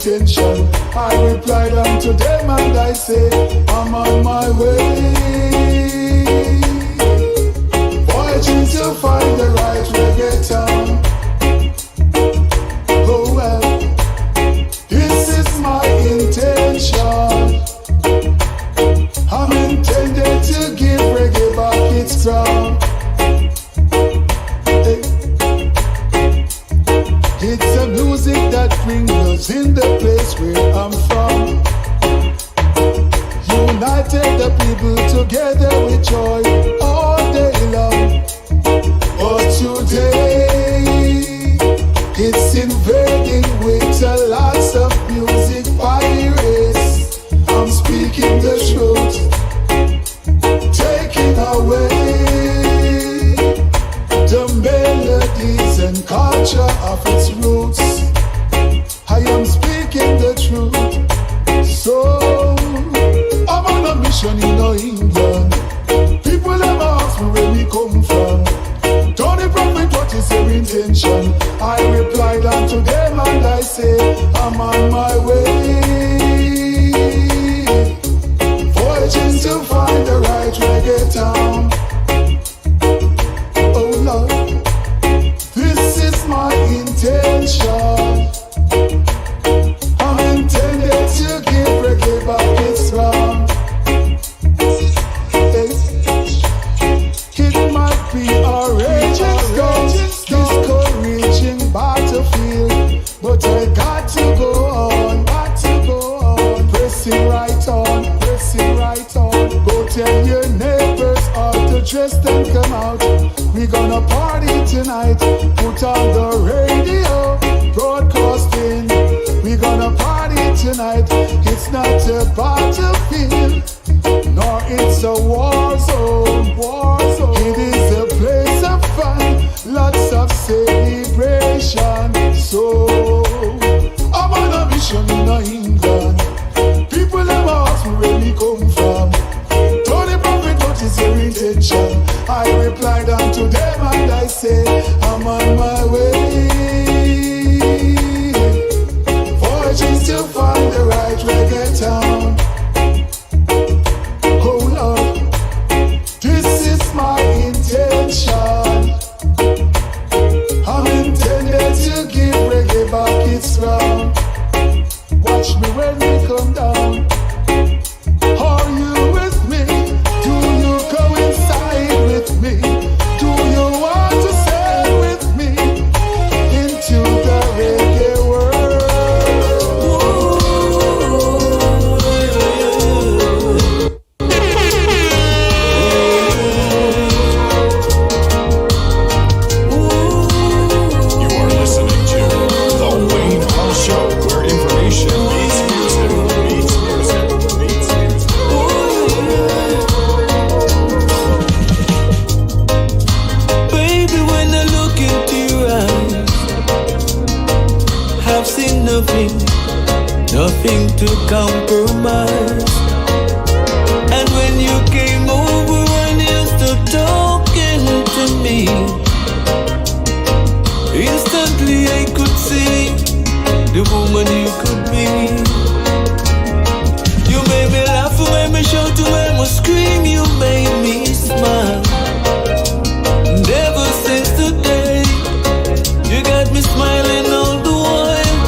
intention. I replied unto them and I say, I'm on my way, voyaging to find the right reggae town. Oh well, this is my intention. I'm intended to give reggae back its crown. It's a music that brings us in the place where I'm from. United the people together with joy all day long. But today it's invading with a lots of music pirates. I'm speaking the truth, taking away the melodies and culture of its roots. I am speaking the truth. So I'm on a mission in England. People never ask me where we come from. Tony Prophet, what is your intention? I replied unto them and I say, I'm on my way, voyaging to find the right reggae town. Oh Lord, this is my intention. I'm intended to give reggae back its crown. It might be a raging storm, discouraging battlefield, but I got to go on, pressing right on, pressing right on. Go tell your neighbors all to dress and come out. We gonna party tonight, put on the radio, broadcasting. We gonna party tonight. It's not a battlefield, nor it's a war zone, war zone. It is a place of fun, lots of celebration. So I'm on a mission in England. People never ask me where we come from. Tony Prophet, what is your intention? I replied unto them and I say, I'm on my way, voyaging to find the right reggae town. Oh Lord, this is my intention. I'm intended to give reggae back its crown. Watch me when we come down. Are you with me? Do you coincide with me? Do you want to sail with me into the reggae world? You are listening to The Wayne Hall Show, where information meets music, meets music, meets music. Baby, when I look into your eyes, I've seen nothing, nothing to compromise. And when you came over and you stood talking to me, instantly I could see the woman you could be. You made me laugh, you made me shout, you made me scream, you made me smile. And ever since today, you got me smiling all the while.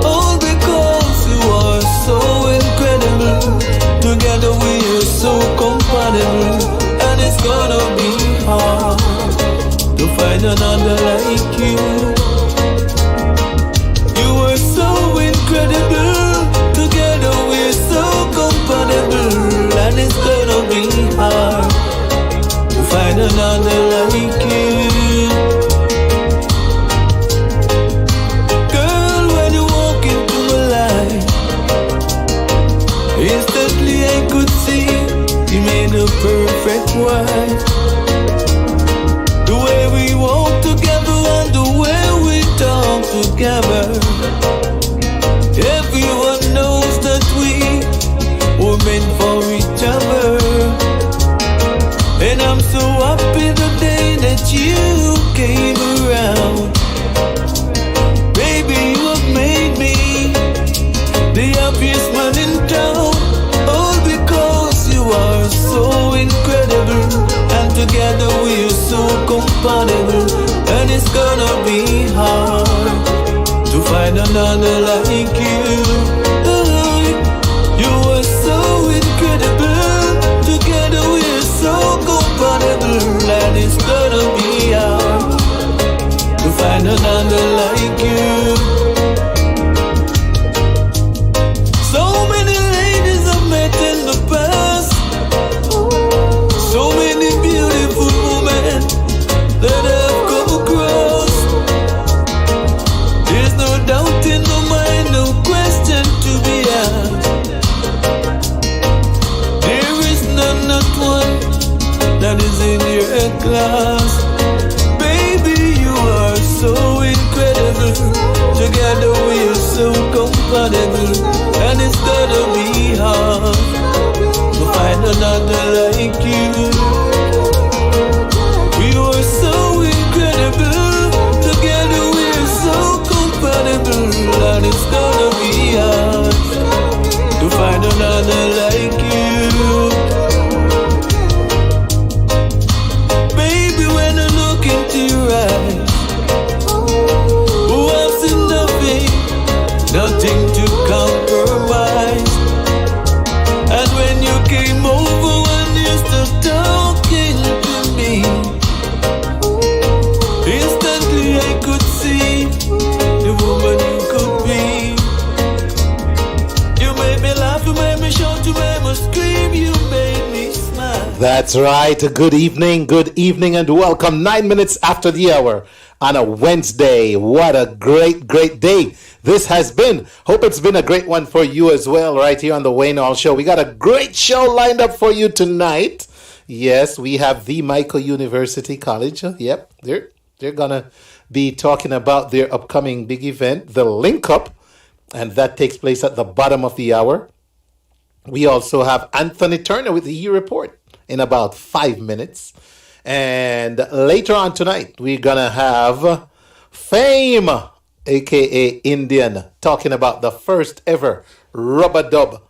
All because you are so incredible. Together we are so compatible. And it's gonna be hard to find another like you. You are so incredible. Together we're so compatible. And it's gonna be hard to find compatible, and it's gonna be hard to find another like you. You are so incredible. Together we're so compatible, and it's gonna be hard to find another like you. So many ladies I've met in the past, so many beautiful women that I've come across. There's no doubt in my mind, no question to be asked. There is none, not one, that is in your class. Baby, you are so incredible. Together we are so compatible, and it's gonna be hard to find another like you. We are so incredible. Together we are so compatible, and it's gonna be hard to find another like you. Baby, when I look into your eyes, oh, I've seen nothing to compromise. And when you came over and you started talking to me, instantly I could see the woman you could be. You made me laugh, you made me shout, you made me scream, you made me smile. That's right. Good evening, and welcome. 9 minutes after the hour on a Wednesday. What a great day this has been. Hope it's been a great one for you as well, right here on the Wayne Hall Show. We got a great show lined up for you tonight. Yes, we have the Mico University College. Yep, they're gonna be talking about their upcoming big event, the Link Up, and that takes place at the bottom of the hour. We also have Anthony Turner with the eReport in about 5 minutes. And later on tonight, we're going to have Fame, a.k.a. Indian, talking about the first ever Rubber Dub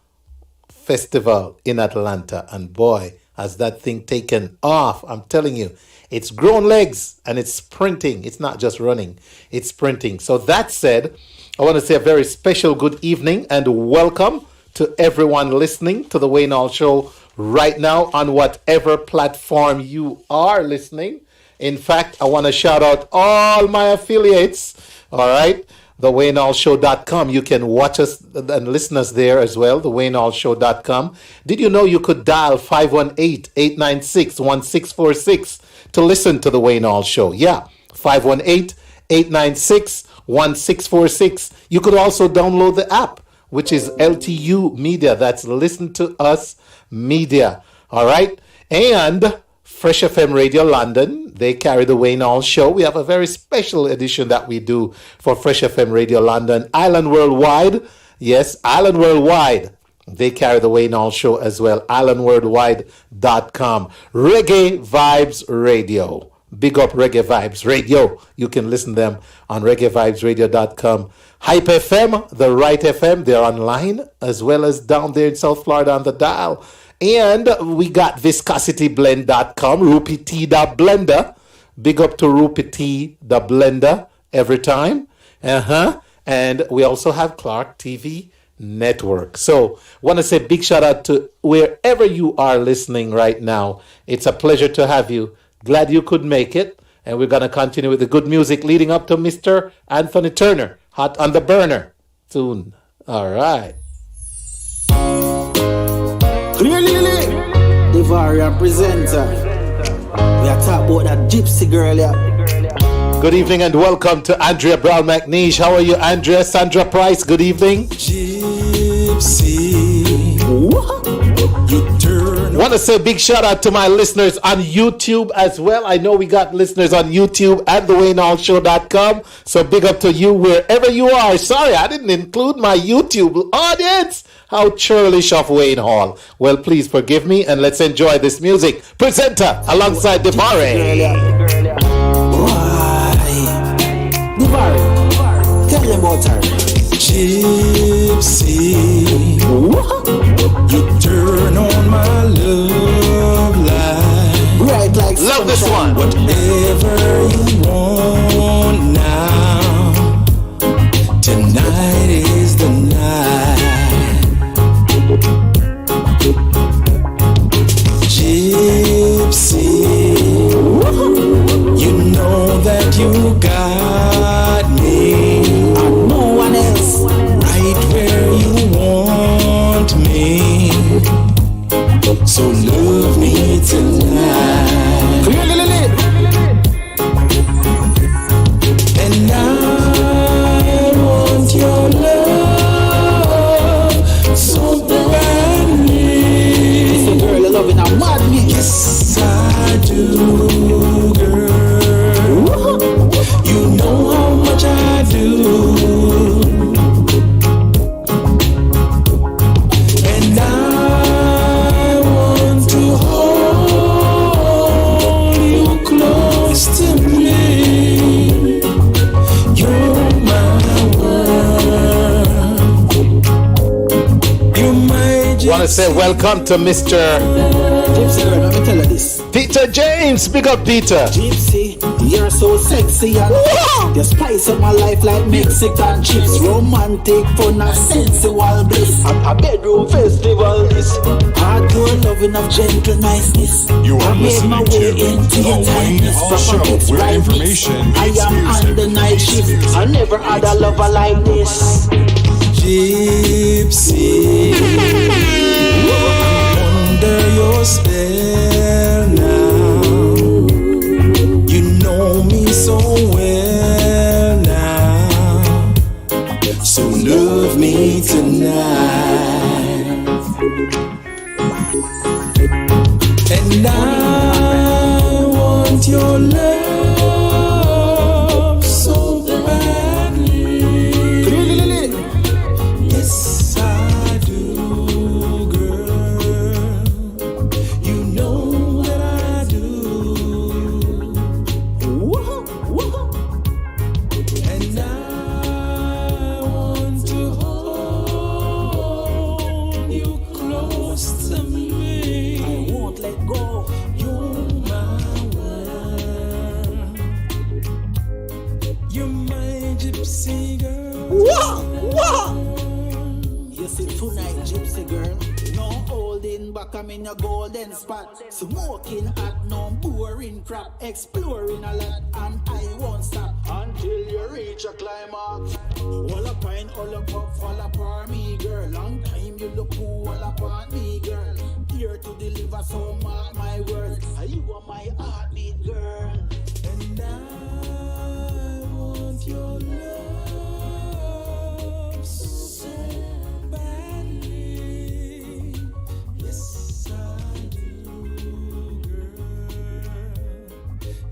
Festival in Atlanta. And boy, has that thing taken off. I'm telling you, it's grown legs and it's sprinting. It's not just running, it's sprinting. So that said, I want to say a very special good evening and welcome to everyone listening to the Wayne Hall Show right now on whatever platform you are listening. In fact, I want to shout out all my affiliates. All right. TheWayneHallShow.com. You can watch us and listen us there as well. TheWayneHallShow.com. Did you know you could dial 518-896-1646 to listen to The Wayne Hall Show? Yeah. 518-896-1646. You could also download the app, which is LTU Media. That's Listen to Us Media. All right. And Fresh FM Radio London, they carry the Wayne Hall Show. We have a very special edition that we do for Fresh FM Radio London. Island Worldwide, yes, Island Worldwide, they carry the Wayne Hall Show as well. IslandWorldwide.com. Reggae Vibes Radio. Big up Reggae Vibes Radio. You can listen to them on reggaevibesradio.com. Hype FM, the Right FM, they're online as well as down there in South Florida on the dial. And we got viscosityblend.com, Rupee T the Blender. Big up to Rupee T the Blender every time. And we also have Clark TV Network. So want to say big shout out to wherever you are listening right now. It's a pleasure to have you. Glad you could make it. And we're going to continue with the good music leading up to Mr. Anthony Turner, hot on the burner soon. All right. Clearly, the variant presenter. We are talking about that gypsy girl, yeah. Good evening and welcome to Andrea Brown McNeish. How are you, Andrea? Sandra Price, good evening. Gypsy, you turn. Want to say a big shout out to my listeners on YouTube as well. I know we got listeners on YouTube at thewayneallshow.com. So big up to you wherever you are. Sorry, I didn't include my YouTube audience. How churlish of Wayne Hall. Well, please forgive me and let's enjoy this music. Presenter alongside Devare. Why? Devare, tell them about her. Gypsy, you turn on my love light. Right like Love love this one. Whatever you want now, tonight is the night. Gypsy, you know that you got me. No one else. Right where you want me. So love me tonight. And I want your love so badly. It's a girl I love in a mad me. Yes, I do, girl. You know how much I do. And I want to hold you close to me. You're my world. You're my Want to say welcome to Mr. Gypsy girl, let me tell you this. Peter James. Big up, Peter. Gypsy, you're so sexy and you spice up my life like Mexican chips. Romantic fun and sensual bliss. A bedroom festival this. Hardcore loving of gentle niceness. You are I made my listening way to into your The Wayne tightness. Hall Proper Show, bits, where right information bits. I meets am music. on the night shift. I never had a lover like this. Gypsy, under your spell now. You know me so well now. So love me tonight. And I want your love so badly. Yes, I do, girl. You know that I do. And I want to hold you close to me. I won't let go. You're my world. You're my gypsy girl. You see tonight, gypsy girl. No holding back, I'm in a golden spot. Smoking hot, no boring crap. Exploring a lot, and I won't stop until you reach a climax. All up pine, all up up, fall apart me, girl. Long time you look cool, all apart me, girl. Here to deliver, so mark my words. You are my heartbeat, girl. And I want your love so badly. Yes, I do, girl.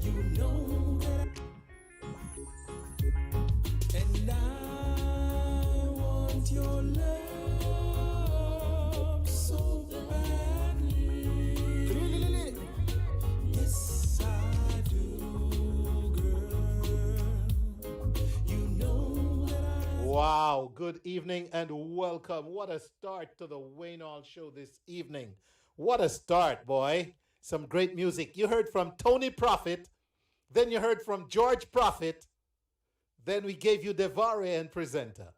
You know that. And I want your love so badly. Yes, I do, girl. You know that Wow. Good evening and welcome. What a start to the Wayne Hall Show this evening. What a start, boy. Some great music. You heard from Tony Prophet. Then you heard from George Prophet. Then we gave you Devare and Presenter.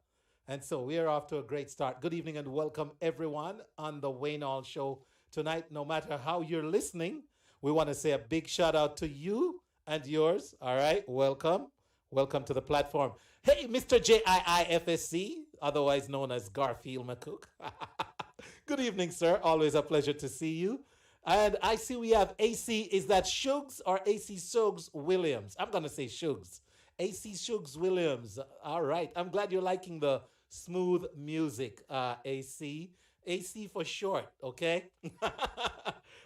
And so we are off to a great start. Good evening and welcome everyone on the Wayne Hall Show tonight. No matter how you're listening, we want to say a big shout out to you and yours. All right, welcome. Welcome to the platform. Hey, Mr. JIIFSC, otherwise known as Garfield McCook. Good evening, sir. Always a pleasure to see you. And I see we have AC. Is that Shugs or AC Suggs Williams? I'm going to say Shugs. AC Shugs Williams. All right. I'm glad you're liking the smooth music, AC. AC for short, okay?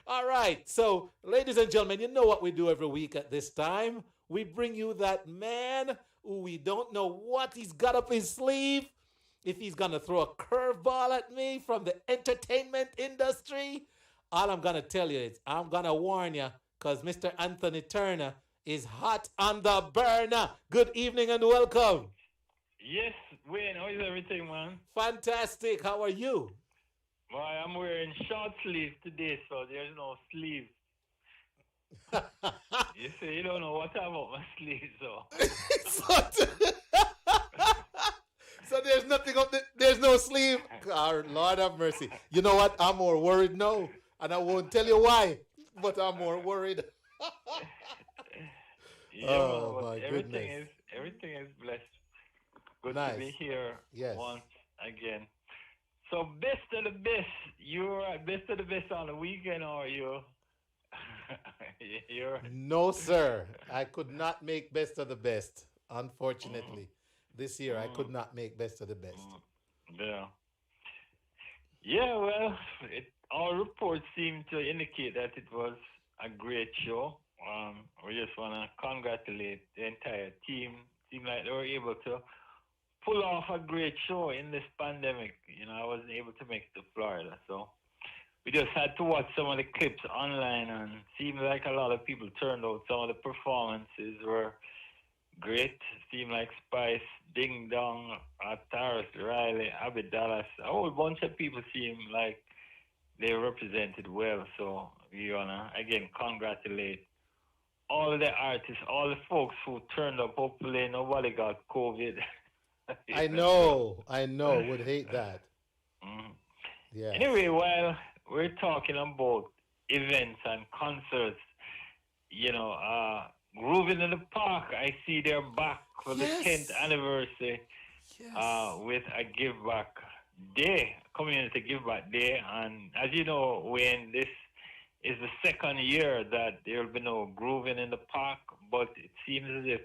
All right. So, ladies and gentlemen, you know what we do every week at this time. We bring you that man who we don't know what he's got up his sleeve. If he's going to throw a curveball at me from the entertainment industry, all I'm going to tell you is I'm going to warn you because Mr. Anthony Turner is hot on the burner. Good evening and welcome. Yes, Wayne, how is everything, man? Fantastic. How are you? Boy, I'm wearing short sleeves today, so there's no sleeves. You say you don't know what I'm up my sleeve, so. So there's nothing up there. There's no sleeve. God, Lord have mercy. You know what? I'm more worried now. And I won't tell you why. But I'm more worried. Yeah, man, Oh but my goodness. everything is blessed. Good to be Nice. here Yes. once again. So best of the best. You're at best of the best on the weekend, or you? You're. No, sir. I could not make best of the best. Mm, Unfortunately, this year I could mm, not make best of the best. mm. Yeah. Yeah. Well, all reports seem to indicate that it was a great show. We just want to congratulate the entire team. Seemed like they were able to pull off a great show in this pandemic. I wasn't able to make it to Florida, so we just had to watch some of the clips online, and seemed like a lot of people turned out. Some of the performances were great. Seemed like Spice, Ding Dong, Taras, Riley, Abby Dallas, a whole bunch of people seemed like they represented well. So we wanna again congratulate all of the artists, all the folks who turned up. Hopefully nobody got COVID. I So, know. I know. Would hate that. mm. Yes. Anyway, while we're talking about events and concerts, Grooving in the Park, I see they're back for the 10th Yes. anniversary Yes. with a give back day, community give back day. And as you know, when this is the second year that there will be no Grooving in the Park, but it seems as if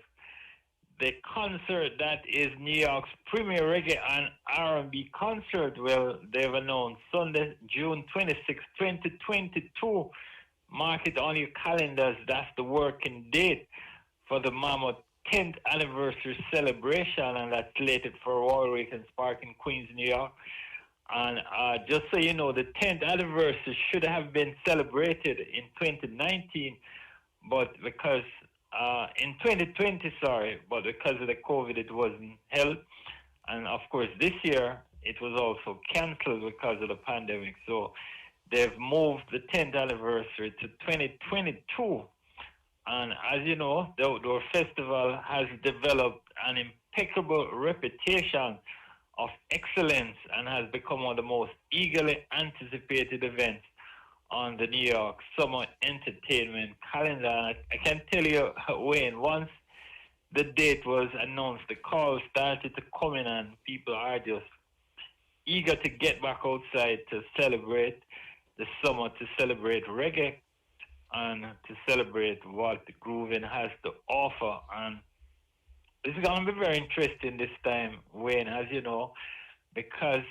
the concert that is New York's premier reggae and R&B concert, well, they've announced Sunday, June 26, 2022. Mark it on your calendars. That's the working date for the Mammoth 10th anniversary celebration, and that's slated for Royal Regent's Park in Queens, New York. And just so you know, the 10th anniversary should have been celebrated in 2019, but because in 2020, sorry, but because of the COVID, it wasn't held. And of course, this year it was also canceled because of the pandemic. So they've moved the 10th anniversary to 2022. And as you know, the outdoor festival has developed an impeccable reputation of excellence and has become one of the most eagerly anticipated events on the New York summer entertainment calendar. I can tell you, Wayne, once the date was announced, the calls started to come in, and people are just eager to get back outside to celebrate the summer, to celebrate reggae, and to celebrate what the grooving has to offer. And it's going to be very interesting this time, Wayne, as you know, because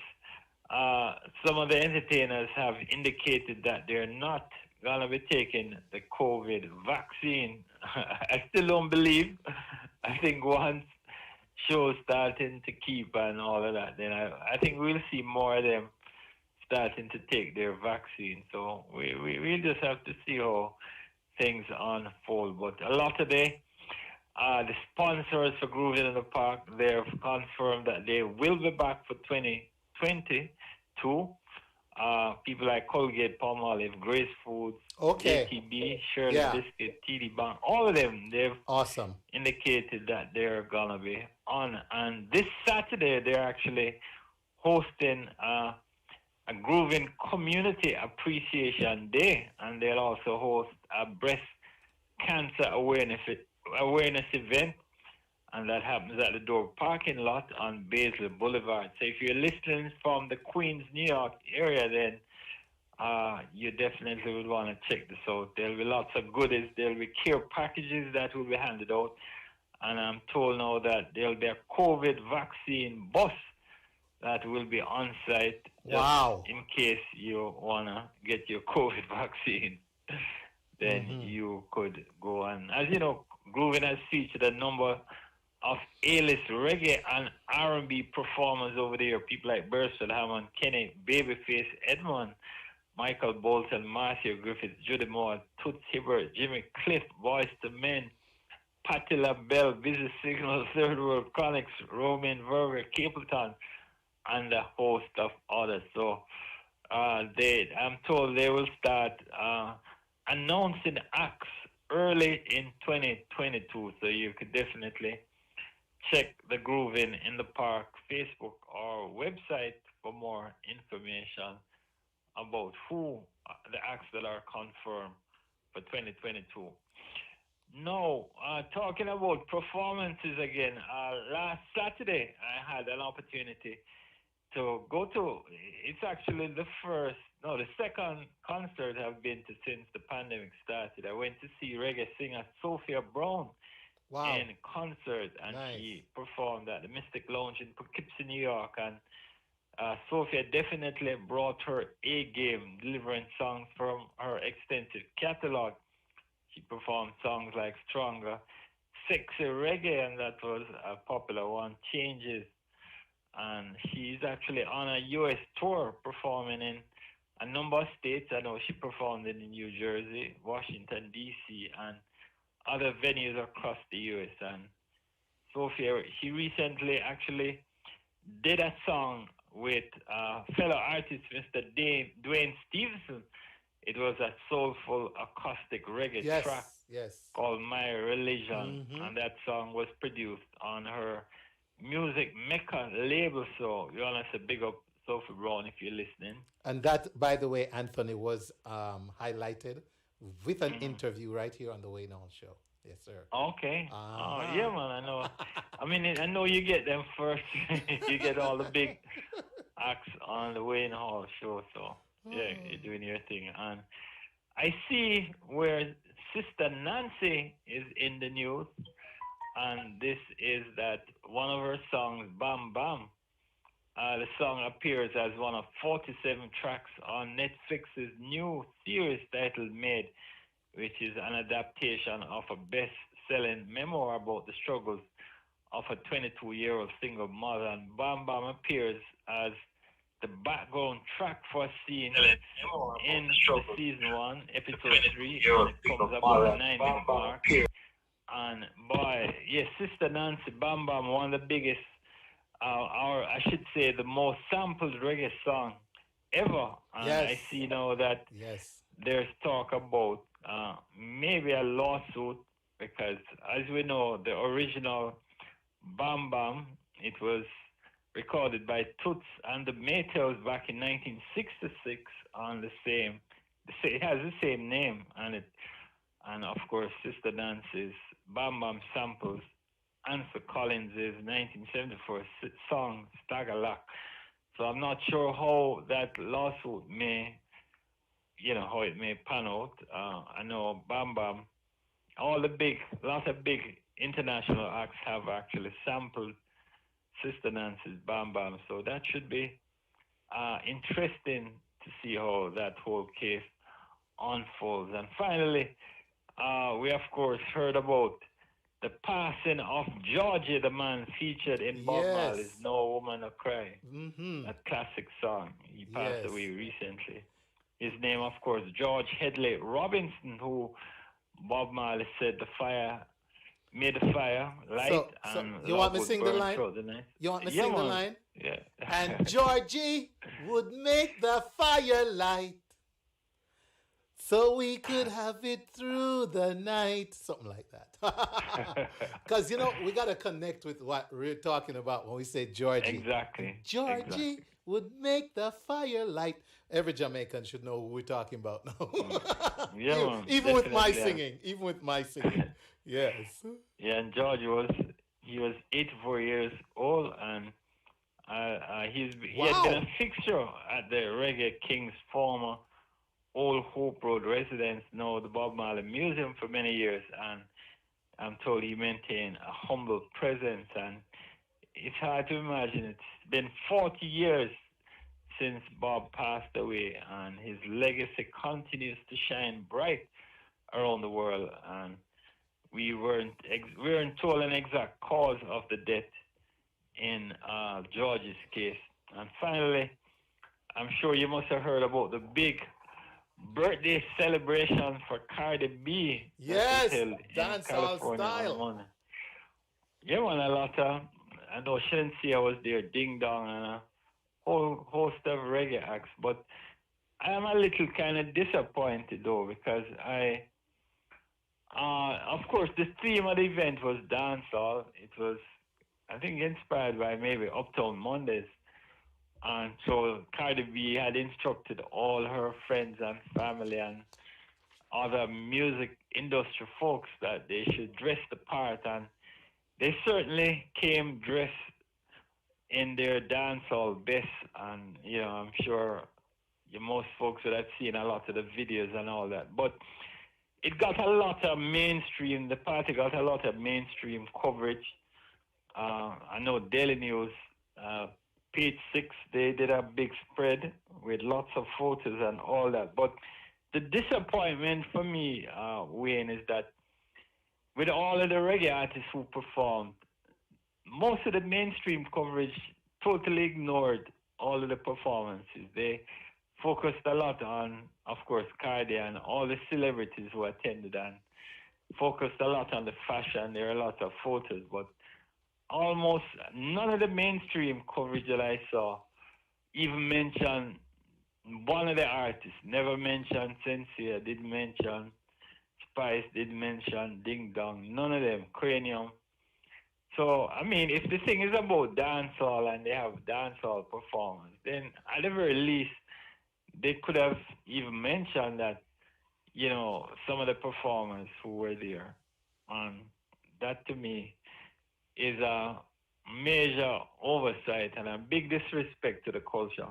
some of the entertainers have indicated that they're not going to be taking the COVID vaccine. I still don't believe. I think once shows starting to keep and all of that, then I think we'll see more of them starting to take their vaccine. So we just have to see how things unfold. But a lot of the sponsors for Grooving in the Park, they've confirmed that they will be back for 2022. People like Colgate, Palmolive, Grace Foods, Okay. JTB, Shirley Yeah. Biscuit, TD Bank, all of them, they've Awesome. indicated that they're going to be on. And this Saturday, they're actually hosting a Grooving Community Appreciation Day, and they'll also host a breast cancer awareness event, and that happens at the Door parking lot on Basil Boulevard. So if you're listening from the Queens, New York area, then you definitely would want to check this out. There'll be lots of goodies. There'll be care packages that will be handed out, and I'm told now that there'll be a COVID vaccine bus that will be on site just Wow. in case you want to get your COVID vaccine. Then you could go. And as you know, Groovin has featured a number of A-list reggae and R&B performers over the year. People like Bursell Hammond, Kenny, Babyface, Edmond, Michael Bolton, Marcia Griffith, Judy Moore, Toots Hibbert, Jimmy Cliff, Boys to Men, Patti LaBelle, Busy Signal, Third World Chronics, Roman Verver, Capleton, and a host of others. So I'm told they will start announcing acts early in 2022. So you could definitely check the Grooving in the Park Facebook or website for more information about who the acts that are confirmed for 2022. No, talking about performances again. Last Saturday, I had an opportunity to go to. It's actually the second concert I've been to since the pandemic started. I went to see reggae singer Sophia Brown Wow. in concert, and Nice. she performed at the Mystic Lounge in Poughkeepsie, New York. And Sophia definitely brought her A game, delivering songs from her extensive catalog. She performed songs like Stronger, Sexy Reggae, and that was a popular one, Changes. And she's actually on a U.S. tour performing in a number of states. I know she performed in New Jersey, Washington, D.C., and other venues across the U.S. And Sophia, she recently actually did a song with fellow artist Mr. Dwayne Stevenson. It was a soulful acoustic reggae track Yes. called My Religion, and that song was produced on her Music Mecca label. So you want to say big up Sophie Brown if you're listening. And that, by the way, Anthony, was highlighted with an interview right here on the Wayne Hall Show. Yes, sir. Okay. Oh, yeah, man, I know. I mean, I know you get them first. You get all the big acts on the Wayne Hall Show. So, yeah, you're doing your thing. And I see where Sister Nancy is in the news. And this is that one of her songs, Bam Bam. The song appears as one of 47 tracks on Netflix's new series titled Made, which is an adaptation of a best-selling memoir about the struggles of a 22-year-old single mother. And Bam Bam appears as the background track for a scene in season 1, episode 3, and it comes about the 9-minute mark. And boy, yes, Sister Nancy, Bam Bam, one of the biggest, or I should say the most sampled reggae song ever. And I see now that there's talk about maybe a lawsuit, because as we know, the original Bam Bam, it was recorded by Toots and the Maytals back in 1966 on the same, it has the same name, and of course Sister Nancy's Bam Bam samples Answer Collins' 1974 song Stagger Lock. So I'm not sure how that lawsuit may, how it may pan out. I know Bam Bam, lots of big international acts have actually sampled Sister Nancy's Bam Bam. So that should be interesting to see how that whole case unfolds. And finally, we of course heard about the passing of Georgie, the man featured in Bob Marley's No Woman No Cry, a classic song. He passed away recently. His name, of course, George Headley Robinson, who Bob Marley said made the fire light. So and you want me to sing the line? You want me to sing the line? Yeah. And Georgie would make the fire light, so we could have it through the night. Something like that. Because, we got to connect with what we're talking about when we say Georgie. Exactly. Georgie would make the fire light. Every Jamaican should know who we're talking about now. Yeah, even with my singing. Even with my singing. Yes. Yeah, and George he was 84 years old, and he had been a fixture at the Reggae King's former Old Hope Road residence, now the Bob Marley Museum, for many years, and I'm told he maintained a humble presence, and it's hard to imagine. It's been 40 years since Bob passed away, and his legacy continues to shine bright around the world. And we weren't told an exact cause of the death in George's case. And finally, I'm sure you must have heard about the big birthday celebration for Cardi B. Yes, dancehall style. Yeah, man, I know Shensia was there, Ding Dong, and a whole host of reggae acts. But I am a little kind of disappointed, though, because I Of course, the theme of the event was dancehall. It was, I think, inspired by maybe Uptown Mondays. And so Cardi B had instructed all her friends and family and other music industry folks that they should dress the part. And they certainly came dressed in their dancehall best. And, I'm sure most folks would have seen a lot of the videos and all that. But it got a lot of mainstream, the party got a lot of mainstream coverage. I know Daily News, page 6, they did a big spread with lots of photos and all that. But the disappointment for me, Wayne, is that with all of the reggae artists who performed, most of the mainstream coverage totally ignored all of the performances. They focused a lot on, of course, Cardi and all the celebrities who attended, and focused a lot on the fashion. There are a lot of photos, but almost none of the mainstream coverage that I saw even mentioned one of the artists. Never mentioned Sincere, didn't mention Spice, didn't mention Ding Dong, none of them, Cranium. So, I mean, if the thing is about dancehall and they have dancehall performance, then at the very least, they could have even mentioned that, some of the performers who were there. And that to me is a major oversight and a big disrespect to the culture.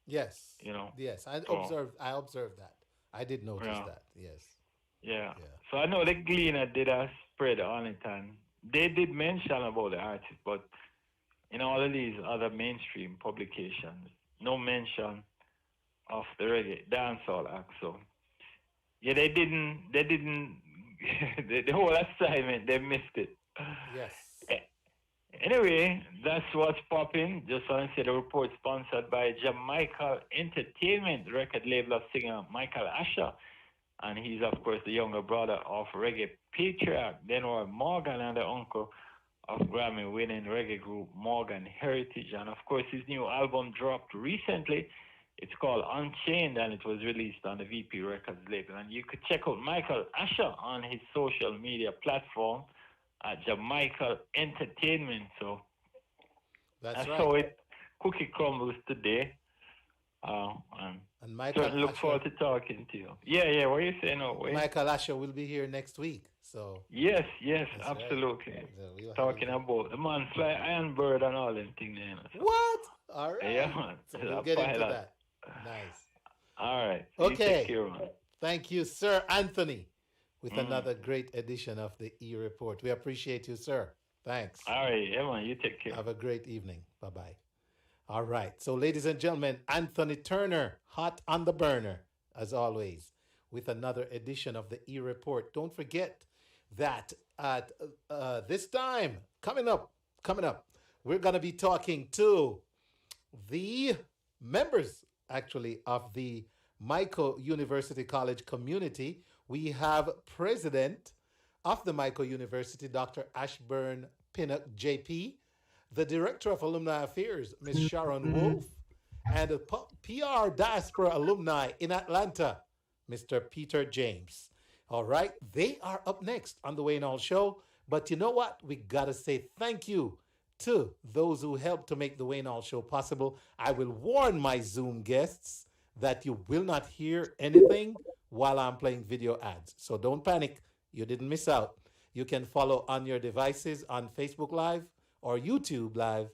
Yes. You know. Yes, I So, observed that. I did notice yeah, that. Yes. yeah. Yeah. So I know the Gleaner did a spread on it, and they did mention about the artist, but in all of these other mainstream publications, no mention of the reggae dancehall act. So yeah, they didn't the whole assignment, they missed it. Yes. A- Anyway, that's what's popping. Just want to say the report sponsored by Jamaica Entertainment, record label of singer Michael Asher. And he's, of course, the younger brother of reggae patriarch Denroy Morgan and the uncle of Grammy-winning reggae group Morgan Heritage. And, of course, his new album dropped recently. It's called Unchained, and it was released on the VP Records label. And you could check out Michael Asher on his social media platform at Jamaica Entertainment. So That's that's right. how it cookie crumbles today. And And Michael certainly look Asher, forward to talking to you. Yeah, what are you saying? Oh, wait. Michael Asher will be here next week. So Yes, that's right. absolutely. So we'll have Talking him. about the man fly Iron Bird and all them things. So, What? All right. yeah, man. So It's we'll a get into pilot. that. Nice. All right. You Okay. take care, man. Thank you, Sir Anthony, with another great edition of the eReport. We appreciate you, sir. Thanks. All right, yeah, man. You take care. Have a great evening. Bye bye. All right. So, ladies and gentlemen, Anthony Turner, hot on the burner, as always, with another edition of the eReport. Don't forget that at this time, coming up, we're going to be talking to the members, actually, of the Mico University College community. We have President of the Mico University, Dr. Ashburn Pinnock, JP, the Director of Alumni Affairs, Ms. Sharon Wolf, and the PR Diaspora Alumni in Atlanta, Mr. Peter James. All right, they are up next on the Wayne Hall Show. But you know what? We got to say thank you to those who helped to make the Wayne Hall Show possible. I will warn my Zoom guests that you will not hear anything while I'm playing video ads. So don't panic. You didn't miss out. You can follow on your devices on Facebook Live or YouTube Live.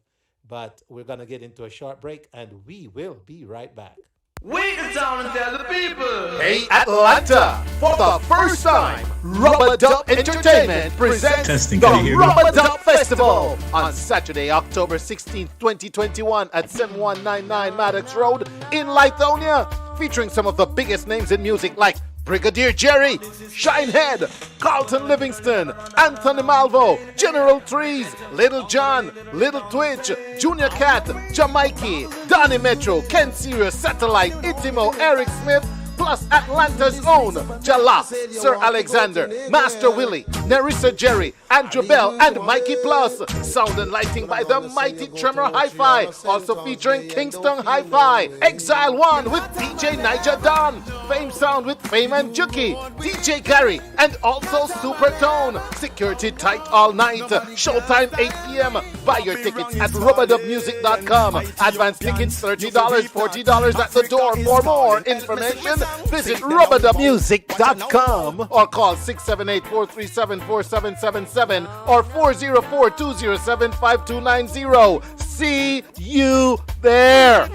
But we're going to get into a short break, and we will be right back. Wait the town and tell the people. Hey Atlanta! For the first time, Rubber Duck Entertainment presents Testing, the can you hear me? Rubber Duck Festival on Saturday, October 16th, 2021 at 7199 Maddox Road in Lithonia, featuring some of the biggest names in music like Brigadier Jerry, Shinehead, Carlton Livingston, Anthony Malvo, General Trees, Little John, Little Twitch, Junior Cat, Jamaica, Donny Metro, Ken Sirius, Satellite, Itimo, Eric Smith, plus Atlanta's own Jalop, Sir Alexander, Master Willie, Nerissa Jerry, Andrew Bell, and Mikey Plus. Sound and lighting by the mighty Tremor Hi-Fi, also featuring Kingston Hi-Fi, Exile One with DJ Niger Don. Fame Sound with Fame and Juki, DJ Gary, and also Supertone. Security tight all night. Showtime 8 p.m. Buy your tickets at rubadubmusic.com. Advance tickets $30, $40 at the door. For more information, visit rubadubmusic.com or call 678-437-4777 or 404-207-5290. See you there.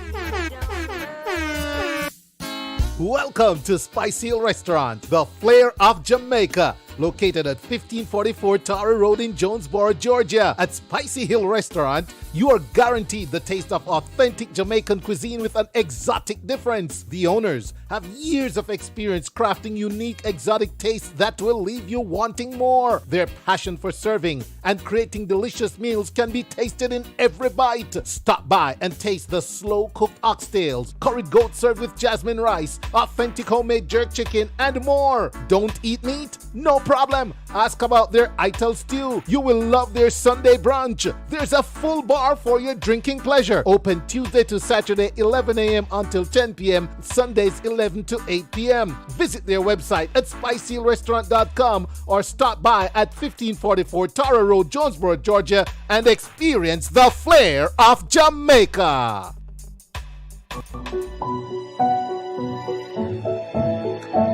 Welcome to Spicy Hill Restaurant, the flair of Jamaica. Located at 1544 Tower Road in Jonesboro, Georgia. At Spicy Hill Restaurant, you are guaranteed the taste of authentic Jamaican cuisine with an exotic difference. The owners have years of experience crafting unique exotic tastes that will leave you wanting more. Their passion for serving and creating delicious meals can be tasted in every bite. Stop by and taste the slow-cooked oxtails, curried goat served with jasmine rice, authentic homemade jerk chicken, and more. Don't eat meat? No problem. Ask about their Ital stew. You will love their Sunday brunch. There's a full bar for your drinking pleasure. Open Tuesday to Saturday 11 a.m. until 10 p.m. Sundays 11 to 8 p.m. Visit their website at spicyhillrestaurant.com or stop by at 1544 Tara Road, Jonesboro, Georgia, and experience the flair of Jamaica.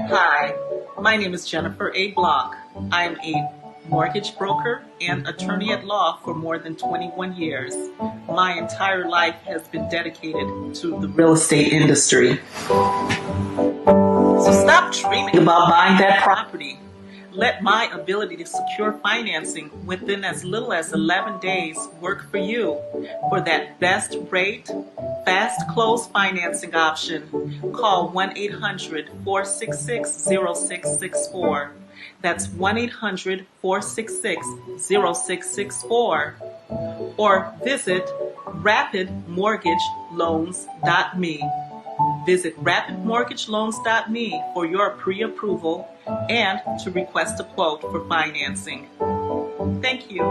Hi, my name is Jennifer A. Block. I am a mortgage broker and attorney at law for more than 21 years. My entire life has been dedicated to the real estate industry. So stop dreaming about buying that property. Let my ability to secure financing within as little as 11 days work for you. For that best rate, fast close financing option, call 1-800-466-0664. That's 1-800-466-0664. Or visit rapidmortgageloans.me. Visit rapidmortgageloans.me for your pre-approval and to request a quote for financing. Thank you.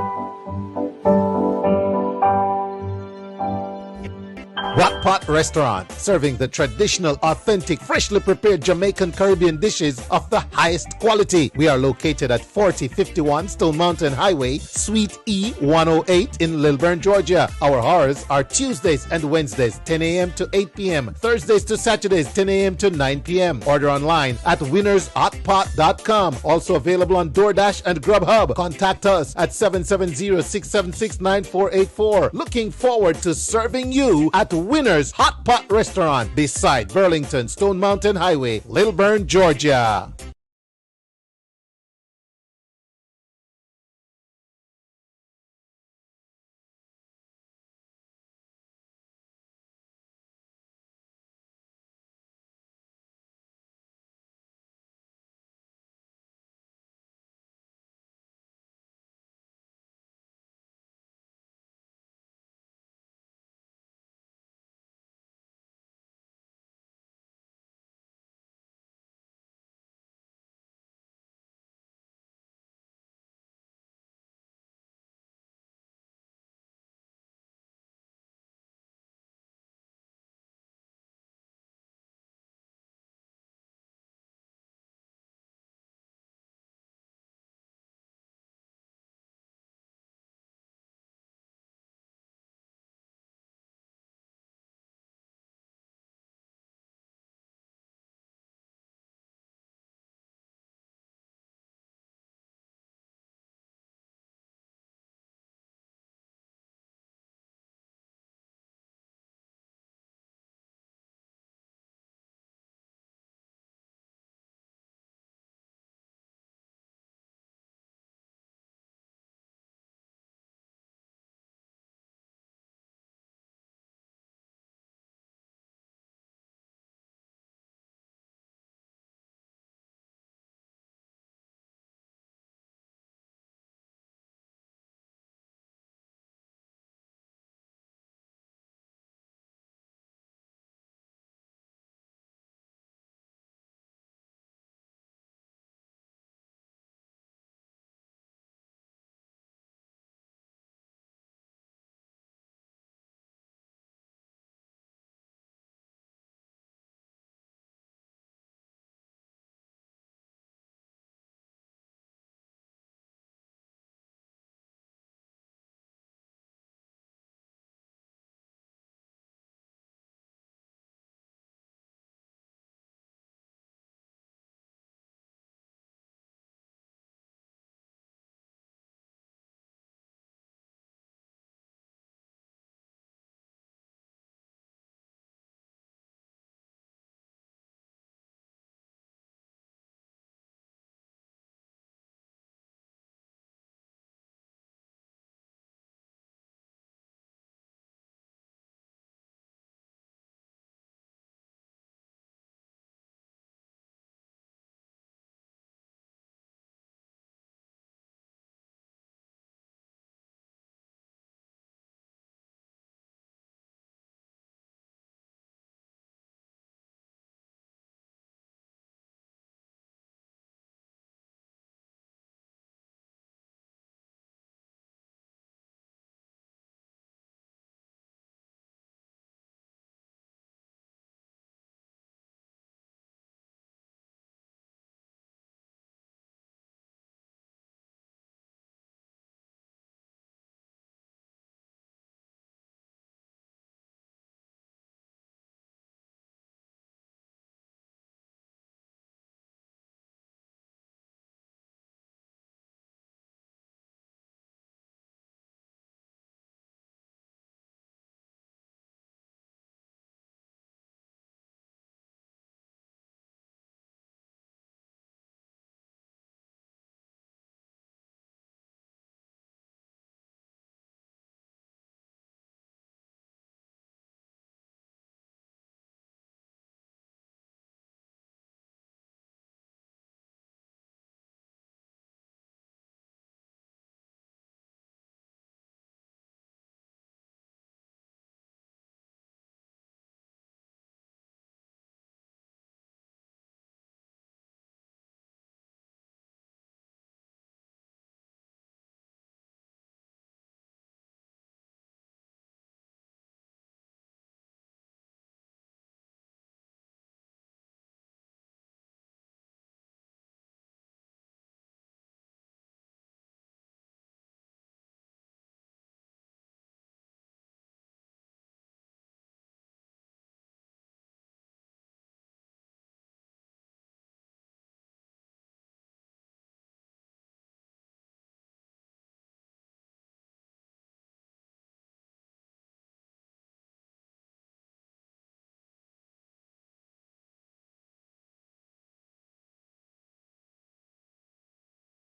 Rock Pot Restaurant, serving the traditional, authentic, freshly prepared Jamaican Caribbean dishes of the highest quality. We are located at 4051 Stone Mountain Highway, Suite E108 in Lilburn, Georgia. Our hours are Tuesdays and Wednesdays, 10 a.m. to 8 p.m. Thursdays to Saturdays, 10 a.m. to 9 p.m. Order online at winnershotpot.com. Also available on DoorDash and Grubhub. Contact us at 770-676-9484. Looking forward to serving you at Winners Hot Pot Restaurant beside Burlington Stone Mountain Highway, Lilburn, Georgia.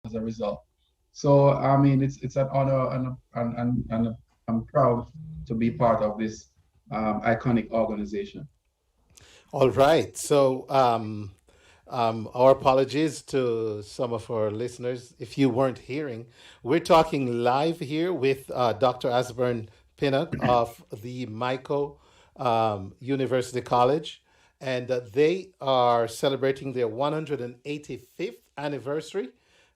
as a result. So I mean, it's an honor, and I'm proud to be part of this iconic organization. All right. So, our apologies to some of our listeners if you weren't hearing. We're talking live here with Dr. Asburn Pinnock of the Mico University College, and they are celebrating their 185th anniversary.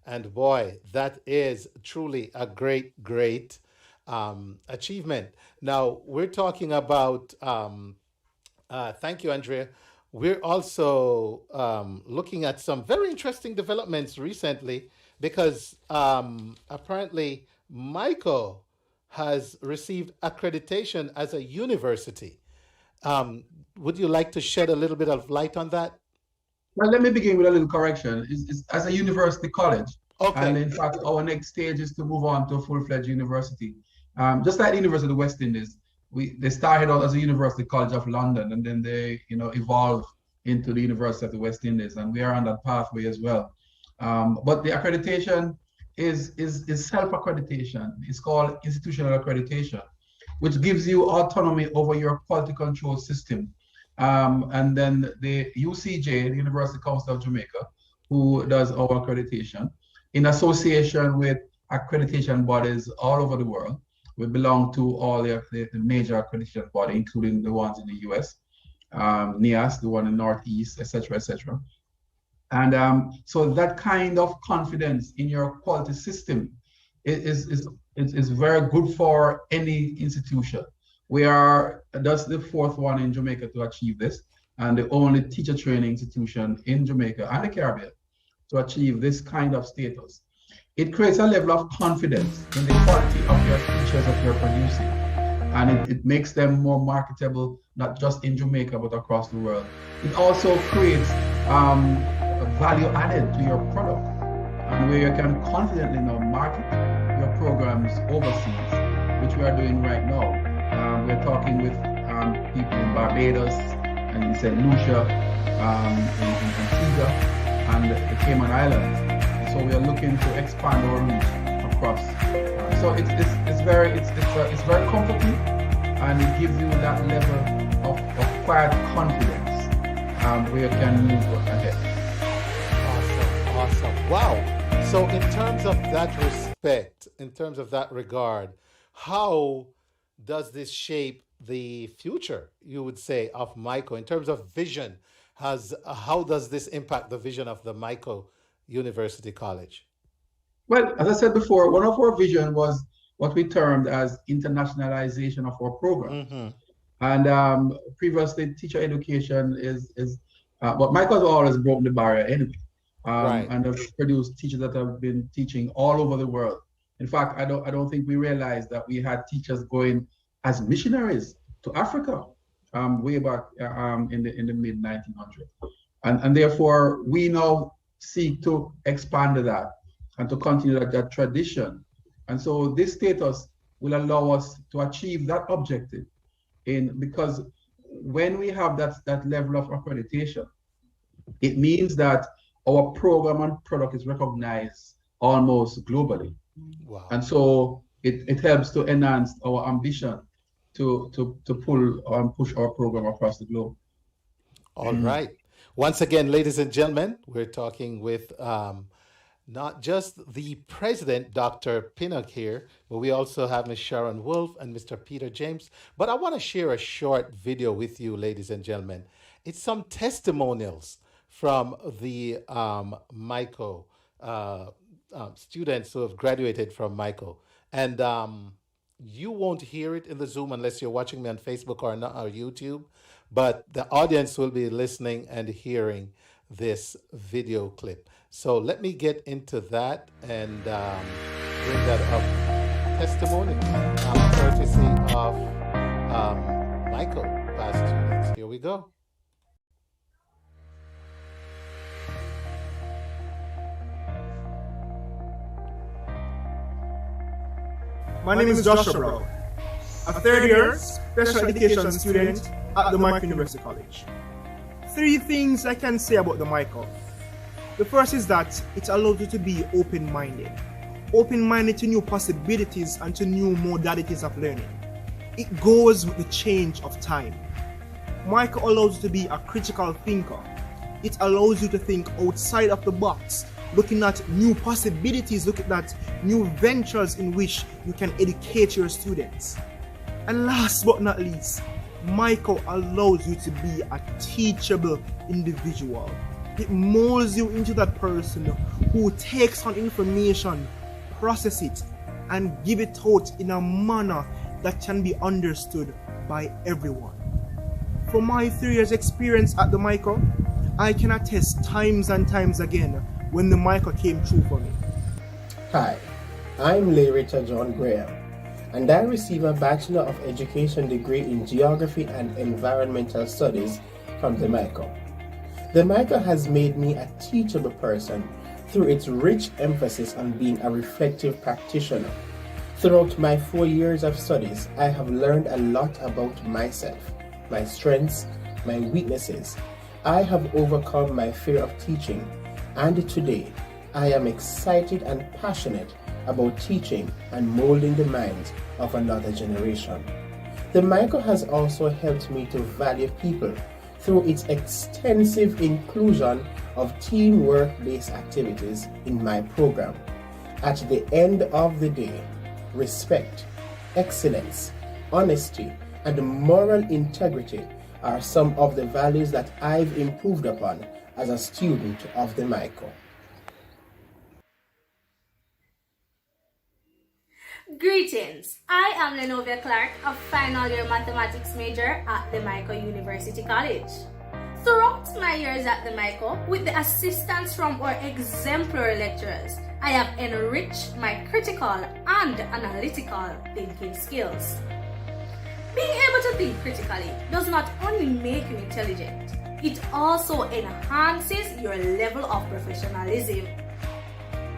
And boy, that is truly a great, great achievement. Now, we're talking about thank you, Andrea. We're also looking at some very interesting developments recently because apparently Mico has received accreditation as a university. Would you like to shed a little bit of light on that? Well, let me begin with a little correction. It's as a university college. Okay. And in fact, our next stage is to move on to a full-fledged university. Just like the University of the West Indies, they started out as a University College of London, and then they evolved into the University of the West Indies, and we are on that pathway as well. But the accreditation is self-accreditation. It's called institutional accreditation, which gives you autonomy over your quality control system. And then the UCJ, the University Council of Jamaica, who does our accreditation, in association with accreditation bodies all over the world. We belong to all the major accreditation bodies, including the ones in the US, NIAS, the one in Northeast, etc., etc. And so that kind of confidence in your quality system is very good for any institution. That's the fourth one in Jamaica to achieve this, and the only teacher training institution in Jamaica and the Caribbean to achieve this kind of status. It creates a level of confidence in the quality of your teachers that you're producing. And it makes them more marketable, not just in Jamaica, but across the world. It also creates value added to your product, and where you can confidently now market your programs overseas, which we are doing right now. We're talking with people in Barbados and in St. Lucia, in Antigua, and the Cayman Islands. So we are looking to expand our reach across. So it's very comforting, and it gives you that level of quiet confidence where you can move ahead. Awesome. Wow. So in terms of that respect, in terms of that regard, how does this shape the future, you would say, of Mico in terms of vision? How does this impact the vision of the Mico University College? Well, as I said before, one of our vision was what we termed as internationalization of our program. Mm-hmm. And previously, teacher education but Mico has always broken the barrier anyway. Right. And have produced teachers that have been teaching all over the world. In fact, I don't think we realized that we had teachers going as missionaries to Africa way back in the mid 1900s, and therefore we now seek to expand that and to continue that tradition. And so this status will allow us to achieve that objective, because when we have that level of accreditation, it means that our program and product is recognized almost globally. Wow. And so it helps to enhance our ambition to pull and push our program across the globe. All right. Once again, ladies and gentlemen, we're talking with not just the president, Dr. Pinnock here, but we also have Ms. Sharon Wolf and Mr. Peter James. But I want to share a short video with you, ladies and gentlemen. It's some testimonials from the Mico students who have graduated from Mico. And you won't hear it in the Zoom unless you're watching me on Facebook or YouTube, but the audience will be listening and hearing this video clip. So let me get into that and bring that up. Testimony, courtesy of Mico past students. Here we go. My name is Joshua Brown, a third-year special education student at the Mico University College. 3 things I can say about the Mico. The first is that it allows you to be open-minded. Open-minded to new possibilities and to new modalities of learning. It goes with the change of time. Mico allows you to be a critical thinker. It allows you to think outside of the box, looking at new possibilities, looking at new ventures in which you can educate your students. And last but not least, Mico allows you to be a teachable individual. It molds you into that person who takes on information, process it, and give it out in a manner that can be understood by everyone. From my 3 years experience at the Mico, I can attest times and times again when the Mico came true for me. Hi, I'm Larita John Graham, and I received a Bachelor of Education degree in Geography and Environmental Studies from the Mico. The Mico has made me a teachable person through its rich emphasis on being a reflective practitioner. Throughout my 4 years of studies, I have learned a lot about myself, my strengths, my weaknesses. I have overcome my fear of teaching, and today I am excited and passionate about teaching and molding the minds of another generation. The Mico has also helped me to value people through its extensive inclusion of teamwork-based activities in my program. At the end of the day, respect, excellence, honesty, and moral integrity are some of the values that I've improved upon as a student of the Mico. Greetings, I am Lenovia Clark, a final year mathematics major at the Mico University College. Throughout my years at the Mico, with the assistance from our exemplary lecturers, I have enriched my critical and analytical thinking skills. Being able to think critically does not only make you intelligent, it also enhances your level of professionalism.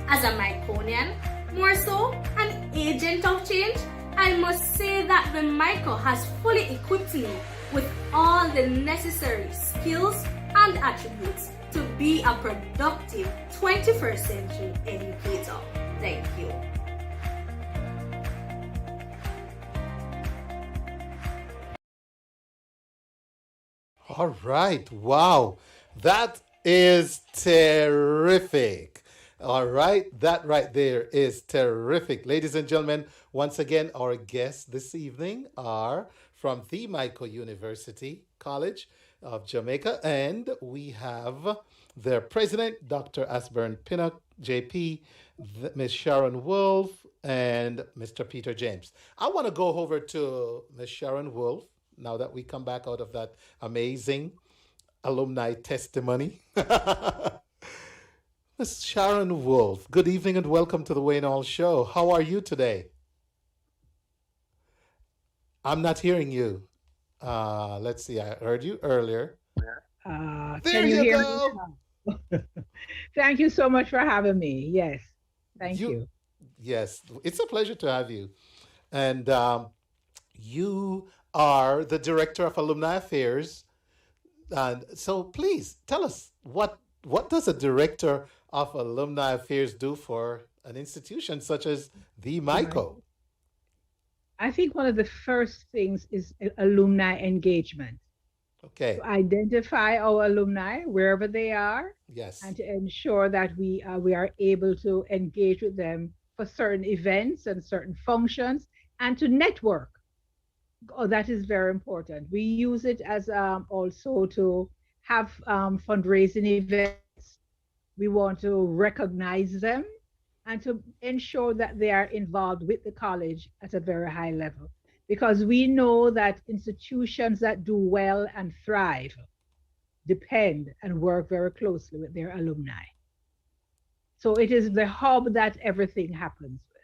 As a Miconian, more so an agent of change, I must say that the Mico has fully equipped me with all the necessary skills and attributes to be a productive 21st century educator. Thank you. All right. Wow. That is terrific. All right. That right there is terrific. Ladies and gentlemen, once again, our guests this evening are from the Mico University College of Jamaica, and we have their president, Dr. Asburn Pinnock, JP, Ms. Sharon Wolf, and Mr. Peter James. I want to go over to Ms. Sharon Wolf now that we come back out of that amazing alumni testimony. Ms. Sharon Wolf, good evening and welcome to the Wayne Hall Show. How are you today? I'm not hearing you. Let's see, I heard you earlier. There Can you hear me now? Thank you so much for having me. Yes, thank you. Yes, it's a pleasure to have you. And you are the Director of Alumni Affairs. And so please tell us, what does a Director of Alumni Affairs do for an institution such as the Mico? I think one of the first things is alumni engagement. Okay. To identify our alumni wherever they are. Yes. And to ensure that we are able to engage with them for certain events and certain functions, and to network. Oh, that is very important. We use it as also to have fundraising events. We want to recognize them and to ensure that they are involved with the college at a very high level. Because we know that institutions that do well and thrive depend and work very closely with their alumni. So it is the hub that everything happens with.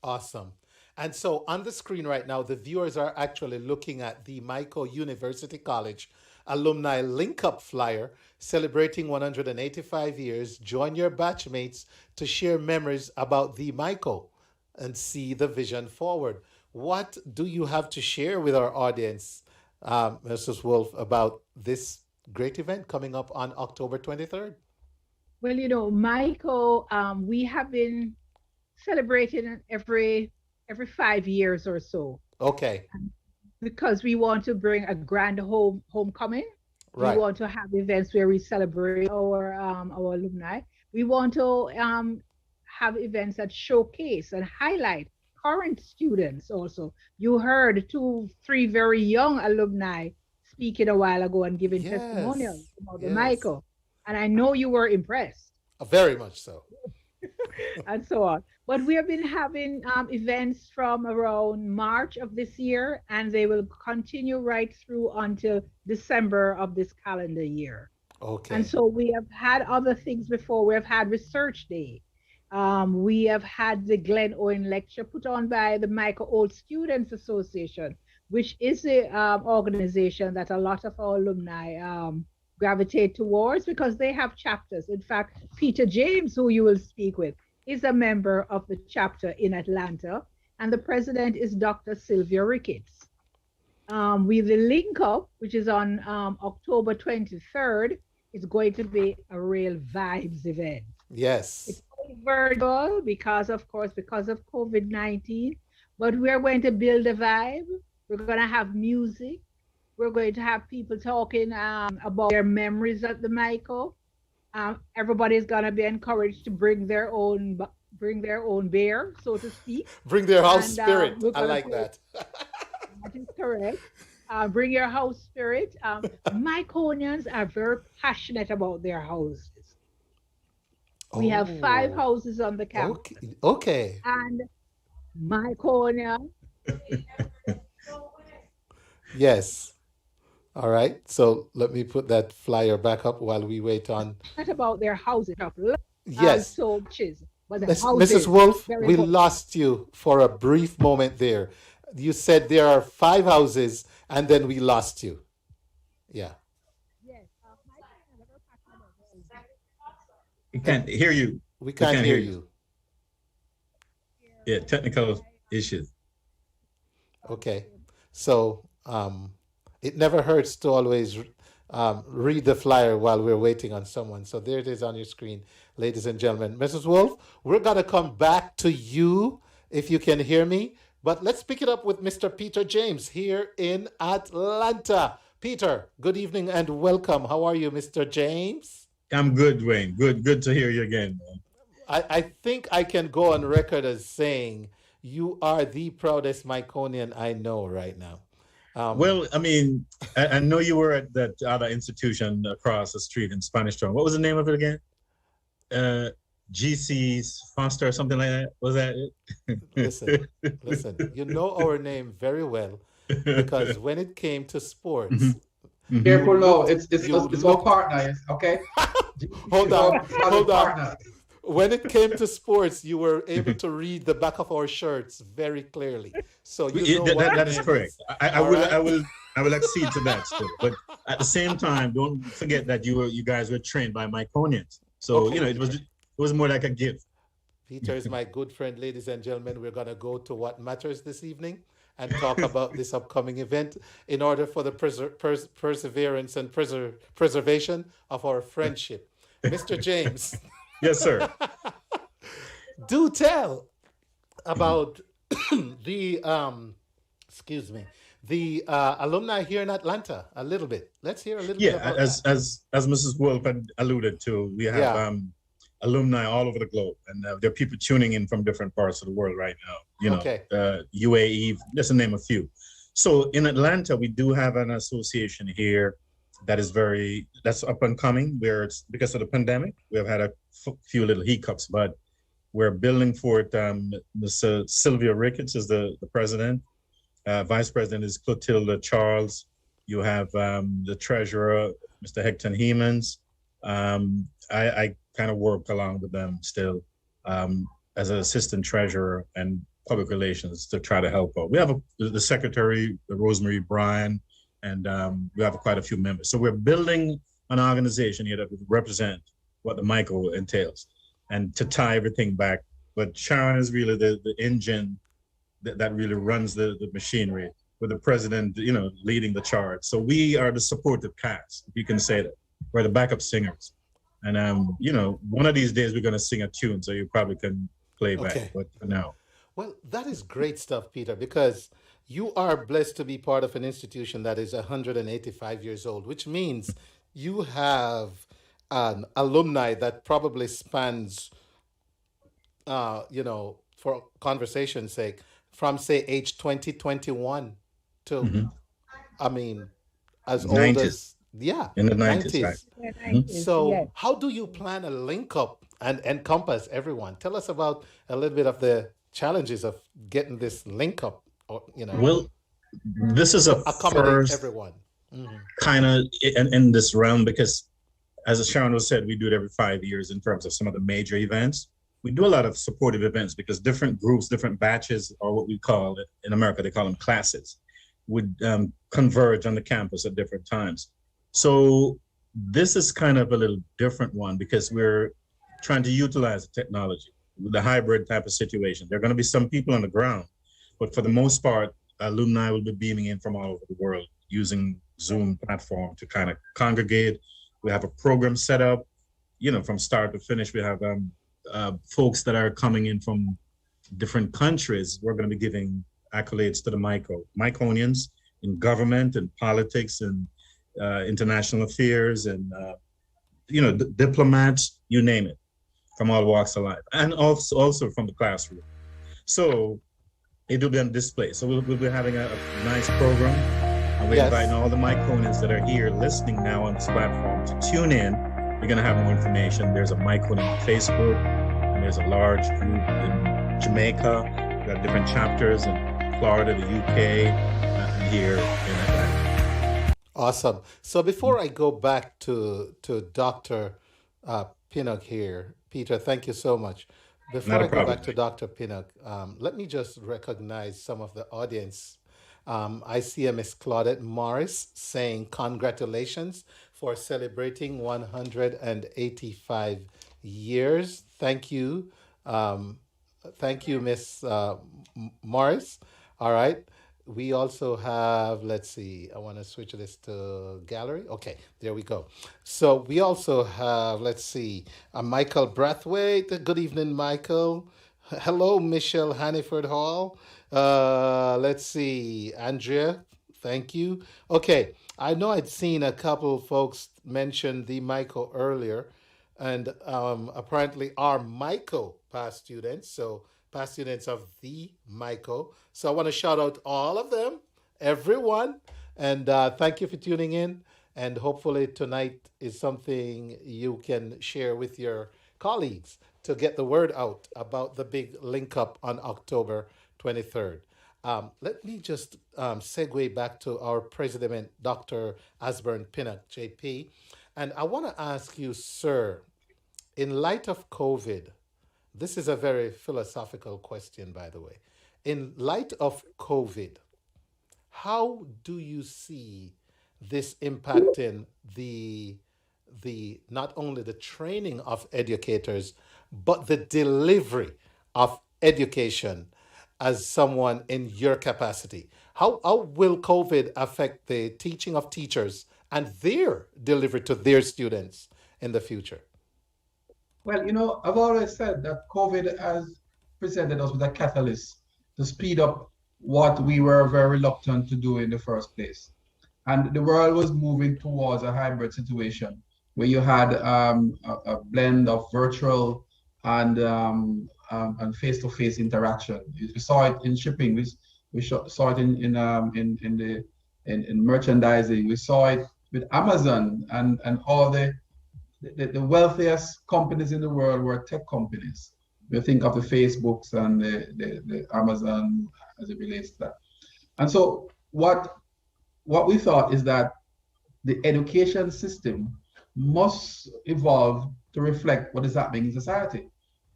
Awesome. And so on the screen right now, the viewers are actually looking at the Mico University College Alumni Link-Up Flyer celebrating 185 years. Join your batchmates to share memories about the Mico and see the vision forward. What do you have to share with our audience, Mrs. Wolf, about this great event coming up on October 23rd? Well, Michael, we have been celebrating every 5 years or so Okay. because we want to bring a grand homecoming. We Right. want to have events where we celebrate our alumni. We want to have events that showcase and highlight current students also. You heard two, three very young alumni speaking a while ago and giving testimonials Yes. about the Yes. Michael. And I know you were impressed Very much so. and so on. But we have been having events from around March of this year, and they will continue right through until December of this calendar year. Okay. And so we have had other things before. We have had Research Day. We have had the Glen Owen Lecture put on by the Michael Old Students Association, which is a organization that a lot of our alumni gravitate towards because they have chapters. In fact, Peter James, who you will speak with, is a member of the chapter in Atlanta, and the president is Dr. Sylvia Ricketts. With the link up, which is on October 23rd, is going to be a real vibes event. Yes. It's virtual because of COVID-19, but we're going to build a vibe. We're going to have music. We're going to have people talking about their memories at the Michael. Everybody's going to be encouraged to bring their own beer, so to speak. Bring their house And, spirit. we're I gonna like play- that. That is correct. Bring your house spirit. Myconians are very passionate about their houses. We have 5 Oh, houses on the campus, Okay. Okay. and Myconia, Yes. All right. So let me put that flyer back up while we wait on. not about their houses, of love and Yes. so muches, but the Mrs. houses, Wolf, very we important. lost you for a brief moment there. You said there are 5 houses and then we lost you. Yeah. Yes, Myconians are very passionate about their houses. We can't hear you. We We can't can't hear hear you. you. Yeah, technical issues. Okay. So it never hurts to always read the flyer while we're waiting on someone. So there it is on your screen, ladies and gentlemen. Mrs. Wolf, we're going to come back to you if you can hear me. But let's pick it up with Mr. Peter James here in Atlanta. Peter, good evening and welcome. How are you, Mr. James? I'm good, Dwayne. Good to hear you again, man. I think I can go on record as saying you are the proudest Myconian I know right now. Well, I mean, I know you were at that other institution across the street in Spanish Town. What was the name of it again? GC's Foster or something like that? Was that it? Listen, you know our name very well because when it came to sports, Mhm. Careful now, looked- it's you our looked- partner, okay? hold on, It's our hold on. partner. When it came to sports, you were able to read the back of our shirts very clearly. So you know what That our is name correct. I All will right? I will accede to that still. But at the same time, don't forget that you guys were trained by Myconians. So Okay. it was more like a gift. Peter is my good friend, ladies and gentlemen. We're going to go to what matters this evening and talk about this upcoming event in order for the perseverance and preservation of our friendship. Mr. James, Yes, sir. do tell about the alumni here in Atlanta a little bit. Let's hear a little bit Yeah, about as that. as Mrs. Wolf had alluded to, we have Yeah. alumni all over the globe, and there are people tuning in from different parts of the world right now. Okay. UAE, just to name a few. So in Atlanta, we do have an association here that's up and coming. Where it's because of the pandemic, we have had a few little hiccups, but we're building for it. Ms. Sylvia Ricketts is the president. Vice President is Clotilda Charles. You have the treasurer, Mr. Hector Hemans. I kind of work along with them still as an assistant treasurer and public relations to try to help out. We have the secretary, Rosemary Bryan, and we have quite a few members. So we're building an organization here that will represent what the Michael entails and to tie everything back. But Sharon is really the engine that really runs the machinery, with the president, leading the charge. So we are the supportive cast, if you can say that. We're the backup singers. And one of these days we're going to sing a tune, so you probably can play back. Okay. But for now, Well, that is great stuff, Peter, because you are blessed to be part of an institution that is 185 years old, which means you have an alumni that probably spans, for conversation's sake, from say age 20, 21 to, hmm I mean, as old 90s, as, yeah, in the 90s, right? 90s. Yeah, Mhm. 90s, So, yes. how do you plan a link up and encompass everyone? Tell us about a little bit of the challenges of getting this link up, or Well, this is to a accommodate first everyone. Hmm. kind of in this realm because, as Sharon was said, we do it every 5 years in terms of some of the major events. We do a lot of supportive events because different groups, different batches, or what we call it in America, they call them classes, would converge on the campus at different times. So this is kind of a little different one because we're trying to utilize the technology, the hybrid type of situation. There are going to be some people on the ground, but for the most part, alumni will be beaming in from all over the world using Zoom platform to kind of congregate. We have a program set up, from start to finish. We have folks that are coming in from different countries. We're going to be giving accolades to the Miconians in government and politics and international affairs and diplomats, you name it, from all walks of life, and also from the classroom. So it will be on display. So we'll be having a nice program, and we're Yes. inviting all the Miconians that are here listening now on this platform to tune in. We're going to have more information. There's a Miconian Facebook, and there's a large group in Jamaica. We've got different chapters in Florida, the UK, and here in Atlanta. Awesome. So before I go back to Dr. Pinnock here, Peter, thank you so much. Before Not a I go problem. back to Dr. Pinnock, let me just recognize some of the audience. I see a Miss Claudette Morris saying congratulations for celebrating 185 years. Thank you. Thank you, Miss Morris. All right. We also have, let's see, I want to switch this to gallery. Okay, there we go. So we also have, let's see, Michael Brathwaite. Good evening, Michael. Hello, Michelle Hanniford Hall. Let's see, Andrea, thank you. Okay, I know I'd seen a couple folks mention the Michael earlier, and apparently are Michael past students, so past students of the Michael. So I want to shout out all of them, everyone, and thank you for tuning in. And hopefully tonight is something you can share with your colleagues to get the word out about the big link up on October 23rd. Let me just segue back to our president, Dr. Asburn Pinnock, JP. And I want to ask you, sir, in light of COVID, this is a very philosophical question, by the way. In light of COVID, how do you see this impacting the not only the training of educators, but the delivery of education as someone in your capacity? How will COVID affect the teaching of teachers and their delivery to their students in the future? Well, I've always said that COVID has presented us with a catalyst to speed up what we were very reluctant to do in the first place. And the world was moving towards a hybrid situation where you had a blend of virtual and face-to-face interaction. We saw it in shipping. We saw it in merchandising. We saw it with Amazon and all the wealthiest companies in the world were tech companies. We think of the Facebooks and the Amazon as it relates to that. And so what we thought is that the education system must evolve to reflect what is happening in society.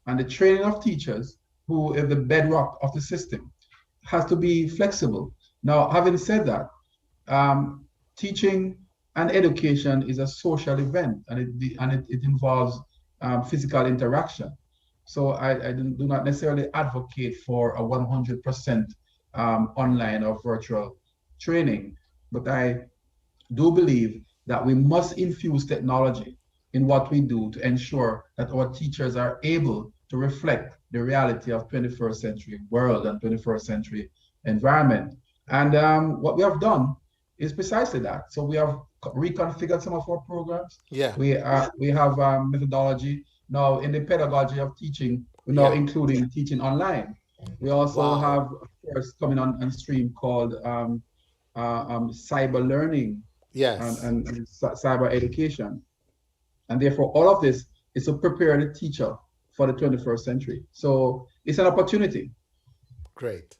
And the training of teachers, who is the bedrock of the system, has to be flexible. Now, having said that, teaching and education is a social event, and it involves physical interaction. So I do not necessarily advocate for a 100% online or virtual training, but I do believe that we must infuse technology in what we do to ensure that our teachers are able to reflect the reality of 21st century world and 21st century environment. And what we have done is precisely that. So we have reconfigured some of our programs. Yeah. We have methodology now in the pedagogy of teaching. We're now including teaching online. We also have a course coming on stream called cyber learning. Yes. And cyber education. And therefore, all of this is to prepare the teacher for the 21st century. So it's an opportunity. Great.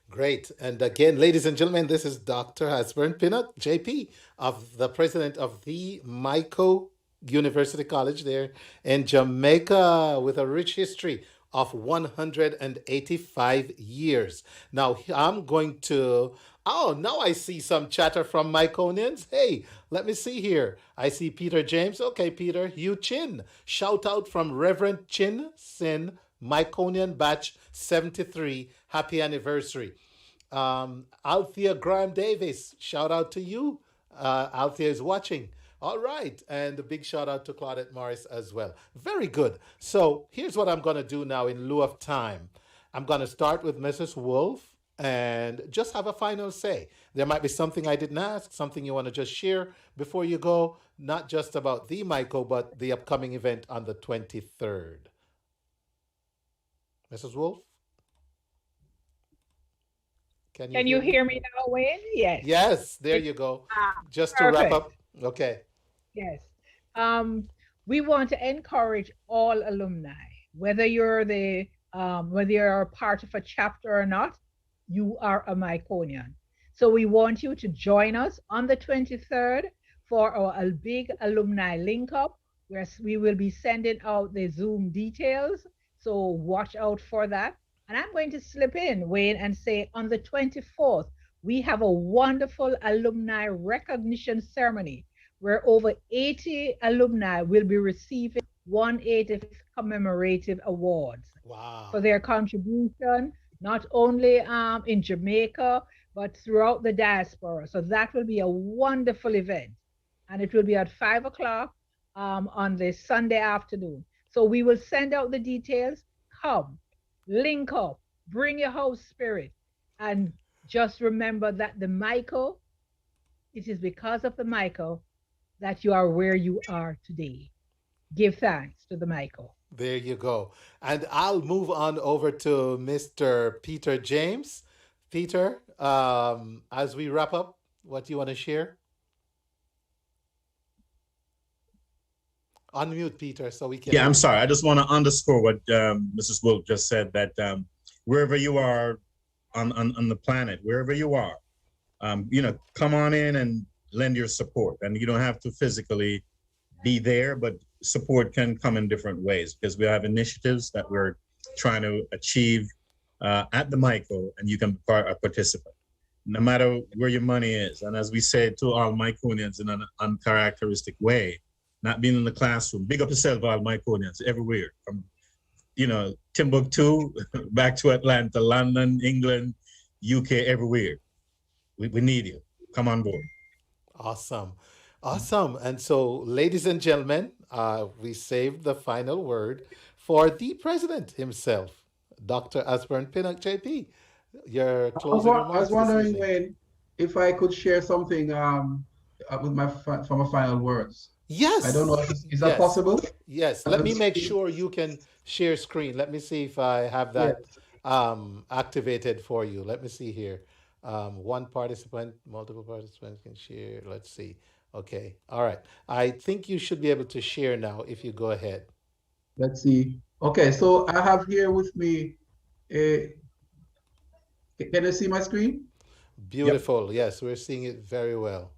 Great. And again, ladies and gentlemen, this is Dr. Hasburn Pinnock, JP, of the president of the Mico University College there in Jamaica, with a rich history of 185 years. Now, I'm going to... Oh, now I see some chatter from Myconians. Hey, let me see here. I see Peter James. Okay, Peter. Hugh Chin. Shout out from Reverend Chin Sin, Myconian Batch 73. Happy anniversary. Althea Graham Davis. Shout out to you. Althea is watching. All right. And a big shout out to Claudette Morris as well. Very good. So here's what I'm going to do now in lieu of time. I'm going to start with Mrs. Wolf and just have a final say. There might be something I didn't ask, something you want to just share before you go, not just about the Mico, but the upcoming event on the 23rd. Mrs. Wolf? Can you hear me now, Wayne? Yes. Yes, there you go. Just to wrap up. Okay. Yes. We want to encourage all alumni, whether you're a part of a chapter or not, you are a Myconian. So we want you to join us on the 23rd for our big alumni link up, where we will be sending out the Zoom details. So watch out for that. And I'm going to slip in, Wayne, and say on the 24th, we have a wonderful alumni recognition ceremony where over 80 alumni will be receiving 180th commemorative awards. Wow. For their contribution, not only in Jamaica, but throughout the diaspora. So that will be a wonderful event. And it will be at 5 o'clock on the Sunday afternoon. So we will send out the details. Come, link up, bring your house spirit. And just remember that the Mico, it is because of the Mico that you are where you are today. Give thanks to the Mico. There you go. And I'll move on over to Mr. Peter James. Peter, as we wrap up, what do you want to share? Unmute, Peter, so we can... Yeah, I'm sorry. I just want to underscore what Mrs. Wilk just said, that wherever you are on the planet, wherever you are, come on in and lend your support. And you don't have to physically be there, but support can come in different ways, because we have initiatives that we're trying to achieve at the Mico, and you can be a participant, no matter where your money is. And as we say to all Myconians in an uncharacteristic way, not being in the classroom, big up yourself, all Myconians everywhere, from Timbuktu back to Atlanta, London, England, UK, everywhere. We need you. Come on board. Awesome. Awesome. And so, ladies and gentlemen, we saved the final word for the president himself, Dr. Hasburn Pinnock, JP. Your closing remarks. I was wondering, Wayne, if I could share something with from my final words. Yes. I don't know. Is that possible? Yes. Let me make sure you can share screen. Let me see if I have that activated for you. Let me see here. One participant, multiple participants can share. Let's see. Okay. All right. I think you should be able to share now if you go ahead. Let's see. Okay. So I have here with me can you see my screen? Beautiful. Yep. Yes, we're seeing it very well.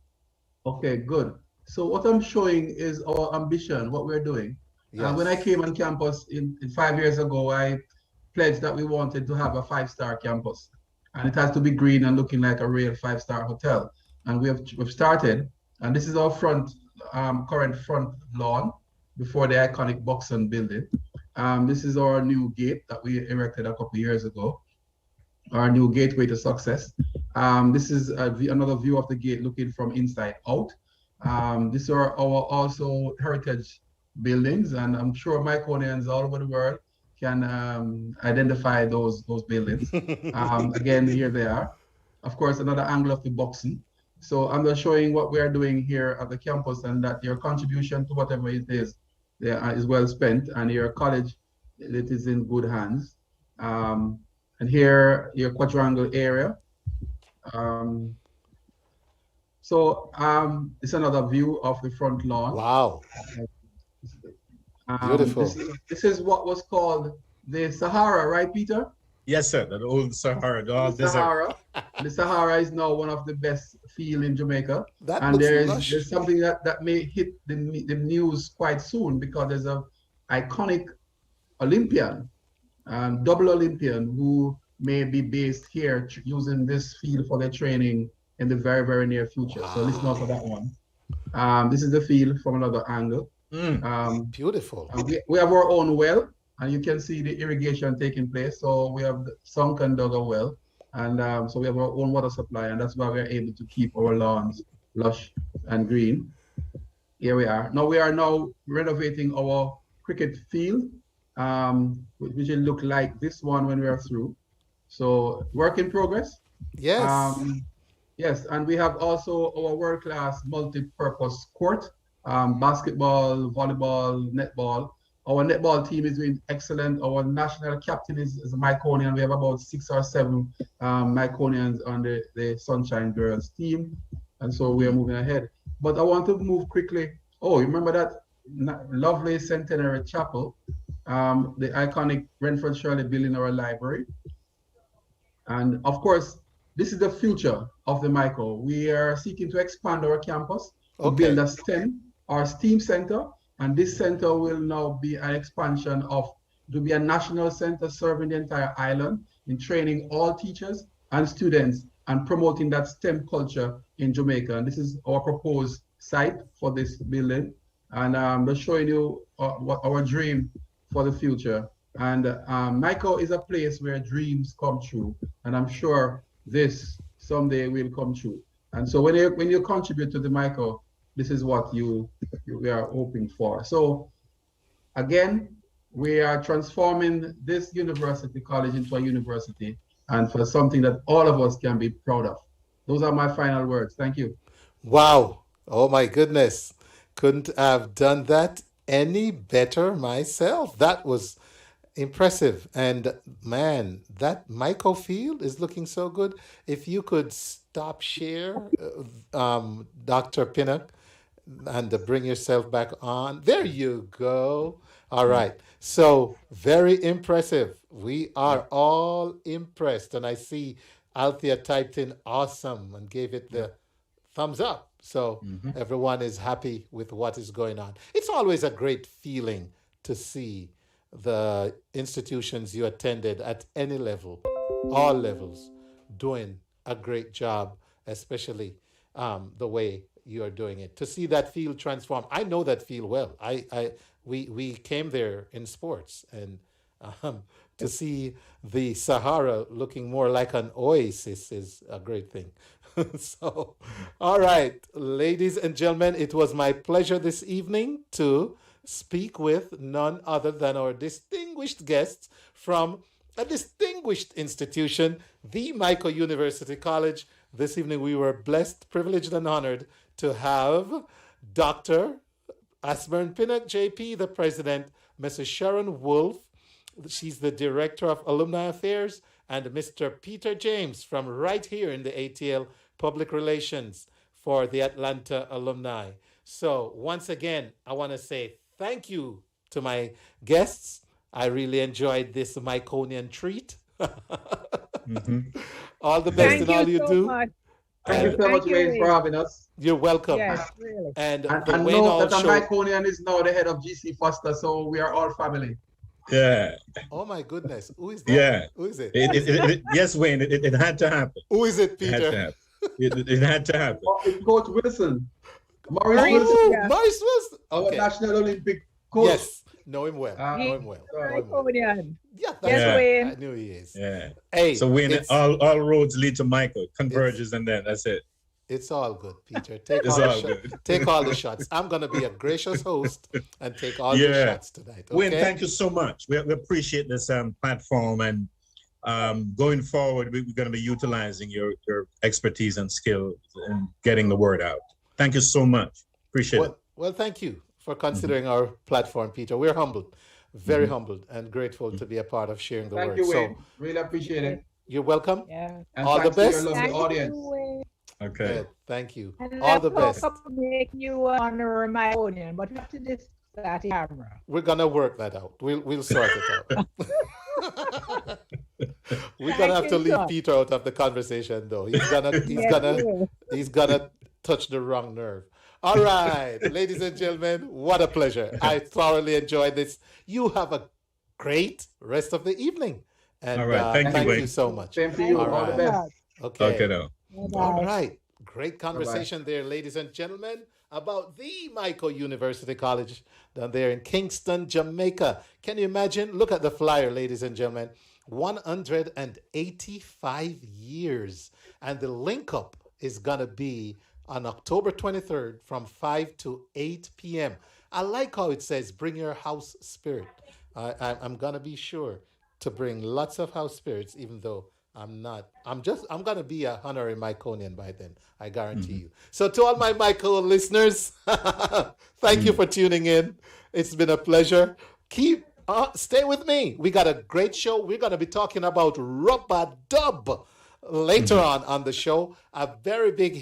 Okay, good. So what I'm showing is our ambition, what we're doing. Yes. When I came on campus in 5 years ago, I pledged that we wanted to have a 5-star campus. And it has to be green and looking like a real 5-star hotel. And we've started, and this is our current front lawn before the iconic Buxton building. This is our new gate that we erected a couple of years ago, our new gateway to success. This is another view of the gate looking from inside out. These are our also heritage buildings, and I'm sure Myconians all over the world can identify those buildings. Again, here they are. Of course, another angle of the boxing. So I'm just showing what we are doing here at the campus, and that your contribution to whatever it is is well spent, and your college, it is in good hands. And here, your quadrangle area. It's another view of the front lawn. Wow. Beautiful. This is what was called the Sahara, right, Peter? Yes, sir. The old Sahara. The Sahara. The Sahara is now one of the best fields in Jamaica. And there's something that may hit the news quite soon, because there's an iconic Olympian, double Olympian, who may be based here using this field for their training in the very, very near future. Wow. So listen out for that one. This is the field from another angle. Beautiful. We have our own well, and you can see the irrigation taking place. So we have sunk and dug a well, and so we have our own water supply, and that's why we're able to keep our lawns lush and green. Here we are. Now we are renovating our cricket field, which will look like this one when we are through. So work in progress. Yes. Yes, and we have also our world-class multi-purpose court, basketball, volleyball, netball. Our netball team is doing excellent. Our national captain is a Myconian. We have about 6 or 7 Myconians on the Sunshine Girls team. And so we are moving ahead. But I want to move quickly. Oh, you remember that lovely Centenary Chapel, the iconic Renfrew Shirley building, our library. And of course, this is the future of the Mico. We are seeking to expand our campus, to build a STEM, our STEAM center, and this center will now be an expansion to be a national center serving the entire island in training all teachers and students and promoting that STEM culture in Jamaica. And this is our proposed site for this building. And I'm just showing you what our dream for the future. And Mico is a place where dreams come true. And I'm sure this someday will come true. And so when you contribute to the Mico, this is what we are hoping for. So again, we are transforming this university college into a university, and for something that all of us can be proud of. Those are my final words. Thank you. Wow. Oh my goodness. Couldn't have done that any better myself. That was impressive. And man, that Mico field is looking so good. If you could stop share, Dr. Pinnock, and bring yourself back on. There you go. All right. So very impressive. We are all impressed. And I see Althea typed in awesome and gave it the thumbs up. So everyone is happy with what is going on. It's always a great feeling to see the institutions you attended at any level, all levels, doing a great job, especially the way you are doing it. To see that field transform. I know that field well. We came there in sports, and to see the Sahara looking more like an oasis is a great thing. So, all right, ladies and gentlemen, it was my pleasure this evening to speak with none other than our distinguished guests from a distinguished institution, the Mico University College. This evening we were blessed, privileged, and honored to have Dr. Asburn Pinnock, JP, the president, Mrs. Sharon Wolf, she's the director of alumni affairs, and Mr. Peter James from right here in the ATL Public Relations for the Atlanta alumni. So once again, I want to say thank you to my guests. I really enjoyed this Myconian treat. All the best in all you do. Much. Thank you so much, Wayne, for having us. You're welcome. Yes, really. And know that the Myconian is now the head of GC Foster, so we are all family. Yeah. Oh my goodness. Who is that? Yeah. Who is it? Yes, Wayne, it had to happen. Who is it, Peter? It had to happen. It's Coach Wilson. Maurice Wilson. Yeah. Maurice Wilson. Okay. Our National Olympic coach. Yes. Know him well. Know him well. Myconian. Yeah, yes, Wayne. I knew he is. Yeah. Hey. So Wayne, all roads lead to Mico. Converges and then that's it. It's all good, Peter. Take It's all the all good. take all the shots. I'm gonna be a gracious host and take all the Yeah. shots tonight. Wayne, Okay. thank you so much. We appreciate this platform, and going forward, we're going to be utilizing your expertise and skill in getting the word out. Thank you so much. Appreciate it. Well, thank you for considering our platform, Peter. We're humbled, very humbled, and grateful to be a part of sharing the Thank word. you, So Wayne. Really appreciate it. you're welcome. Yeah. And All the thanks to your best. lovely Thank audience. you, Wayne. Okay. Good. Thank you. And All the let's best. hope to make you honor my own, but we have to discuss that in camera. We're gonna work that out. We'll sort it out. We're gonna have to leave Peter out of the conversation, though. He's gonna touch the wrong nerve. All right, ladies and gentlemen, what a pleasure. I thoroughly enjoyed this. You have a great rest of the evening. And All right, thank you, thank Wayne. you so much. Same to you. All the best. Okay. Okay, now. All right. Great conversation there, ladies and gentlemen, about the Mico University College down there in Kingston, Jamaica. Can you imagine? Look at the flyer, ladies and gentlemen. 185 years. And the link up is going to be on October 23rd from 5 to 8 p.m. I like how it says, bring your house spirit. I'm going to be sure to bring lots of house spirits, even though I'm not. I'm going to be a honorary Miconian by then. I guarantee you. So to all my Mico listeners, thank you for tuning in. It's been a pleasure. Stay with me. We got a great show. We're going to be talking about rubber dub later on the show. A very big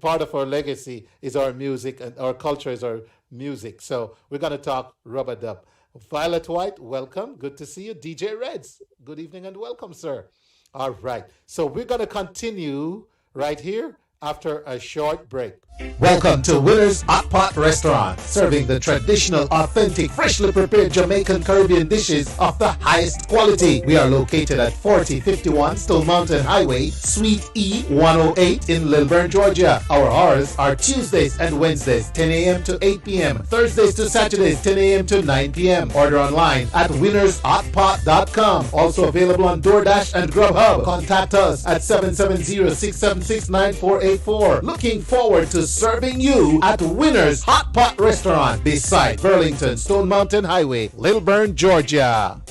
part of our legacy is our music, and our culture is our music. So we're going to talk rubber dub. Violet White, welcome. Good to see you. DJ Reds, good evening and welcome, sir. All right. So we're going to continue right here after a short break. Welcome to Winner's Hot Pot Restaurant, serving the traditional, authentic, freshly prepared Jamaican Caribbean dishes of the highest quality. We are located at 4051 Stone Mountain Highway, Suite E108 in Lilburn, Georgia. Our hours are Tuesdays and Wednesdays, 10 a.m. to 8 p.m. Thursdays to Saturdays, 10 a.m. to 9 p.m. Order online at winnershotpot.com. Also available on DoorDash and Grubhub. Contact us at 770-676-9484. Looking forward to serving you at Winner's Hot Pot Restaurant beside Burlington Stone Mountain Highway, Lilburn, Georgia.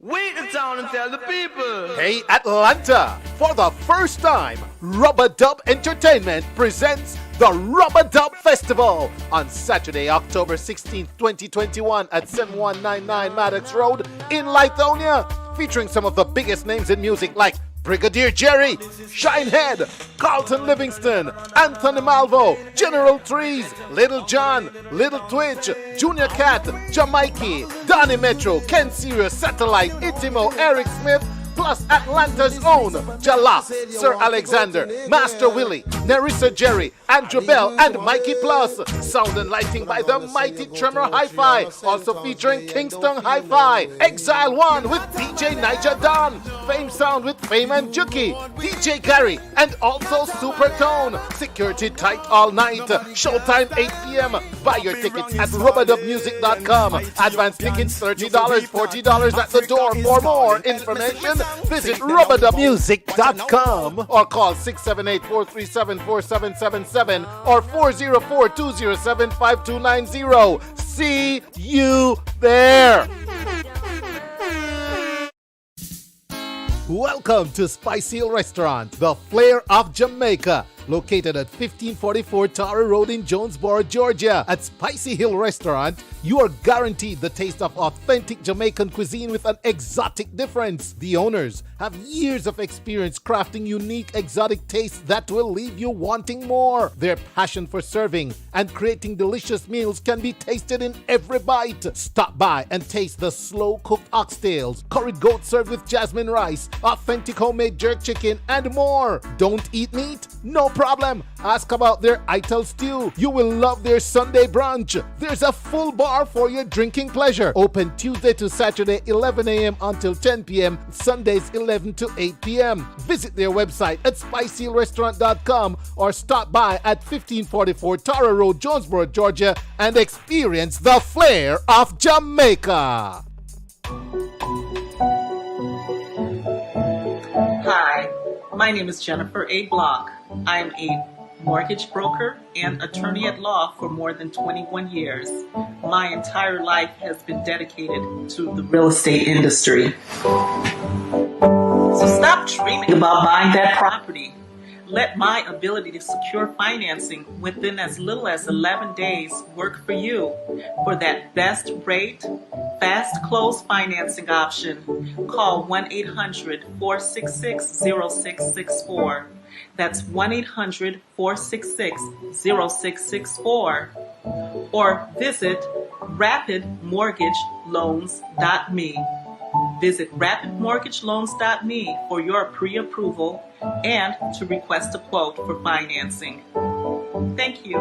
Wait the town and tell the people. Hey Atlanta! For the first time, Rubber Dub Entertainment presents the Rubber Dub Festival on Saturday, October 16th, 2021 at 7199 Maddox Road in Lithonia, featuring some of the biggest names in music like Brigadier Jerry, Shinehead, Carlton Livingston, Anthony Malvo, General Trees, Little John, Little Twitch, Junior Cat, Jamaiki, Donny Metro, Ken Sirius, Satellite, Itimo, Eric Smith, plus Atlanta's own Jala, Sir Alexander, Master Willie, Nerissa Jerry, Andrew Bell, and Mikey Plus. Sound and lighting by the mighty Tremor Hi-Fi, also featuring Kingston Hi-Fi, Exile One with DJ Niger Don, Fame Sound with Fame and Juki, DJ Gary, and also Supertone. Security tight all night. Showtime 8 p.m. Buy your tickets at rubberdubmusic.com. Advance tickets $30, $40 at the door. For more information, visit rubberdubmusic.com or call 678-437-4777 or 404-207-5290. See you there. Welcome to Spicy Hill Restaurant, the flair of Jamaica. Located at 1544 Tower Road in Jonesboro, Georgia. At Spicy Hill Restaurant, you are guaranteed the taste of authentic Jamaican cuisine with an exotic difference. The owners have years of experience crafting unique exotic tastes that will leave you wanting more. Their passion for serving and creating delicious meals can be tasted in every bite. Stop by and taste the slow-cooked oxtails, curried goat served with jasmine rice, authentic homemade jerk chicken, and more. Don't eat meat? No problem. Ask about their Ital stew. You will love their Sunday brunch. There's a full bar for your drinking pleasure. Open Tuesday to Saturday 11 a.m. until 10 p.m. Sundays 11 to 8 p.m. Visit their website at spicyhillrestaurant.com or stop by at 1544 Tara Road, Jonesboro, Georgia, and experience the flair of Jamaica. Hi, my name is Jennifer A. Block. I am a mortgage broker and attorney at law for more than 21 years. My entire life has been dedicated to the real estate industry. So stop dreaming about buying that property. Let my ability to secure financing within as little as 11 days work for you. For that best rate, fast close financing option, call 1-800-466-0664. That's 1-800-466-0664. Or visit rapidmortgageloans.me. Visit rapidmortgageloans.me for your pre-approval and to request a quote for financing. Thank you.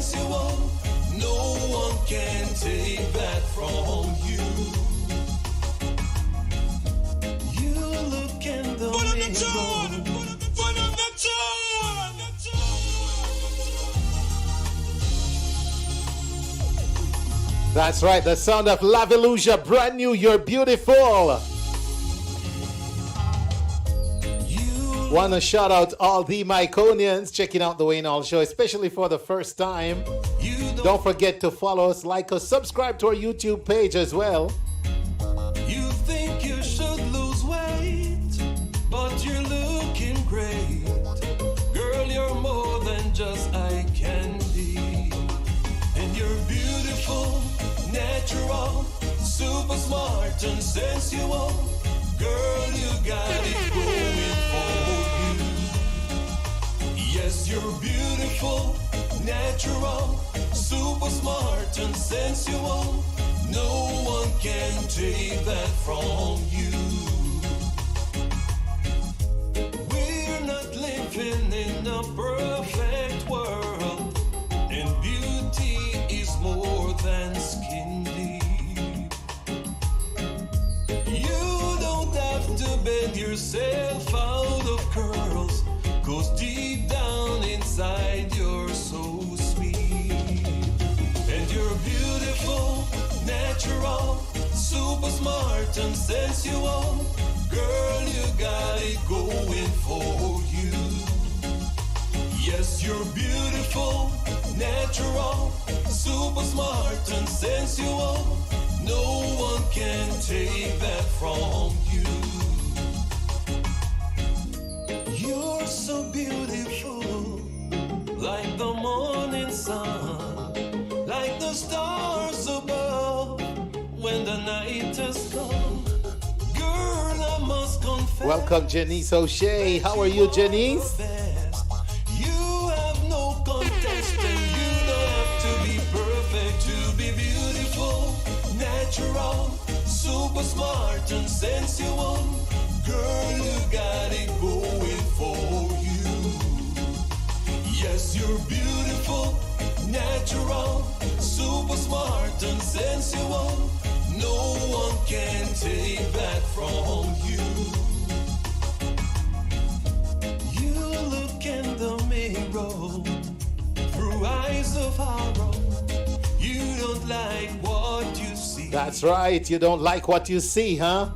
sensual. No one can take that from you. You look in the mirror. That's right, the sound of Lavelusia, brand new, You're Beautiful. Want to shout out all the Miconians checking out the Wayne Hall Show, especially for the first time. Don't forget to follow us, like us, subscribe to our YouTube page as well. You think you should lose weight, but you're looking great. Girl, you're more than just eye candy. And you're beautiful, natural, super smart and sensual. Girl, you got it going for you. Yes, you're beautiful, natural, super smart and sensual. No one can take that from you. We're not living in a perfect world, and beauty is more than skin deep. You don't have to bend yourself out of curls, 'cause deep down inside you're so sweet. And you're beautiful, natural, super smart and sensual. Girl, you got it going for you. Yes, you're beautiful, natural, super smart and sensual. No one can take that from you. You're so beautiful, like the morning sun, like the stars above when the night has come. Girl, I must confess. Welcome, Janice O'Shea. How are you, Janice? You have no contest, and you don't have to be perfect to be beautiful, natural, super smart and sensual. Girl, you got it going for you. Yes, you're beautiful, natural, super smart and sensual. No one can take that from you. You look in the mirror through eyes of horror. You don't like what you see. That's right, you don't like what you see, huh?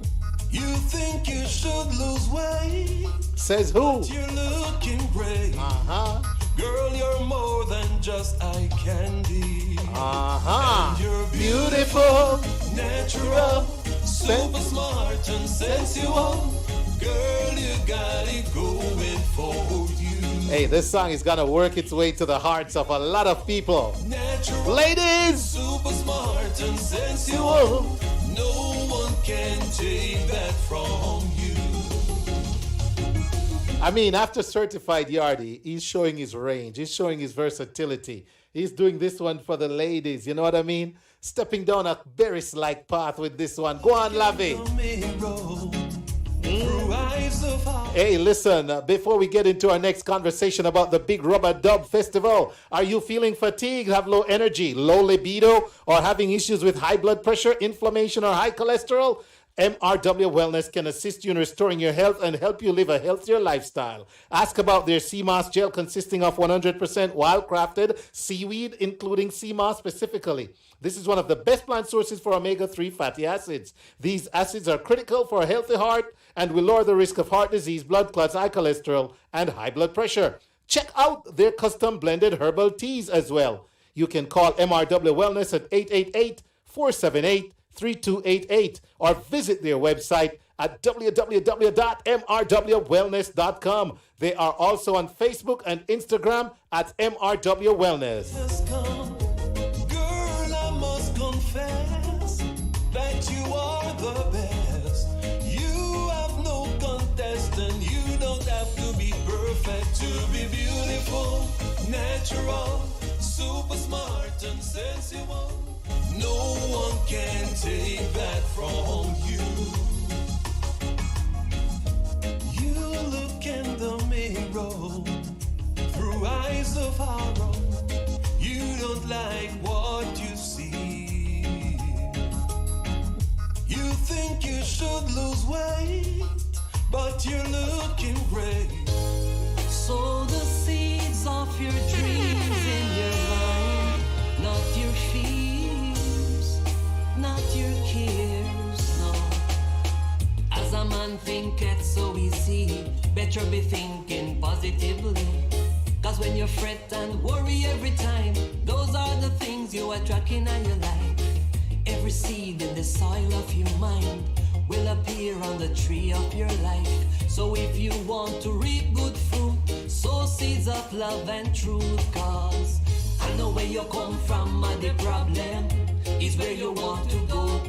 You think you should lose weight. Says who? But you're looking great. Girl, you're more than just eye candy. And you're beautiful, natural, super smart and sensual. Girl, you got it going for you. Hey, this song is gonna work its way to the hearts of a lot of people. Natural, ladies, super smart and sensual. No one can take that from you. I mean, after Certified Yardie, he's showing his range. He's showing his versatility. He's doing this one for the ladies. You know what I mean? Stepping down a Beres-like path with this one. Go on, Lavi. Hey, listen, before we get into our next conversation about the Big Rubber Dub Festival, are you feeling fatigued, have low energy, low libido, or having issues with high blood pressure, inflammation, or high cholesterol? MRW Wellness can assist you in restoring your health and help you live a healthier lifestyle. Ask about their sea moss gel consisting of 100% wild-crafted seaweed, including sea moss specifically. This is one of the best plant sources for omega-3 fatty acids. These acids are critical for a healthy heart and will lower the risk of heart disease, blood clots, high cholesterol, and high blood pressure. Check out their custom blended herbal teas as well. You can call MRW Wellness at 888-478-3288 or visit their website at www.mrwwellness.com. They are also on Facebook and Instagram at MRW Wellness. Girl, I must confess that you are the best. You have no contest, and you don't have to be perfect to be beautiful, natural, super smart and sensual. No one can take that from you. You look in the mirror through eyes of horror. You man think it's so easy, better be thinking positively. Cause when you fret and worry every time, those are the things you attract in your life. Every seed in the soil of your mind will appear on the tree of your life. So if you want to reap good fruit, sow seeds of love and truth. Cause I know where you come from, and the problem is where you want to go.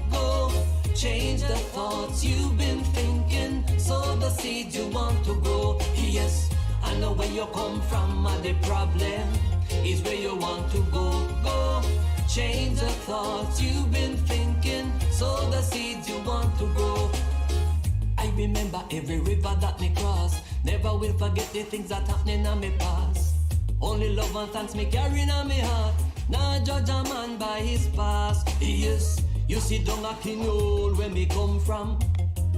Change the thoughts you've been thinking, sow the seeds you want to grow. Yes, I know where you come from, and the problem is where you want to go. Change the thoughts you've been thinking, sow the seeds you want to grow. I remember every river that me cross, never will forget the things that happening on me past. Only love and thanks me carrying on me heart, not judge a man by his past. Yes, you see don't acting old where me come from.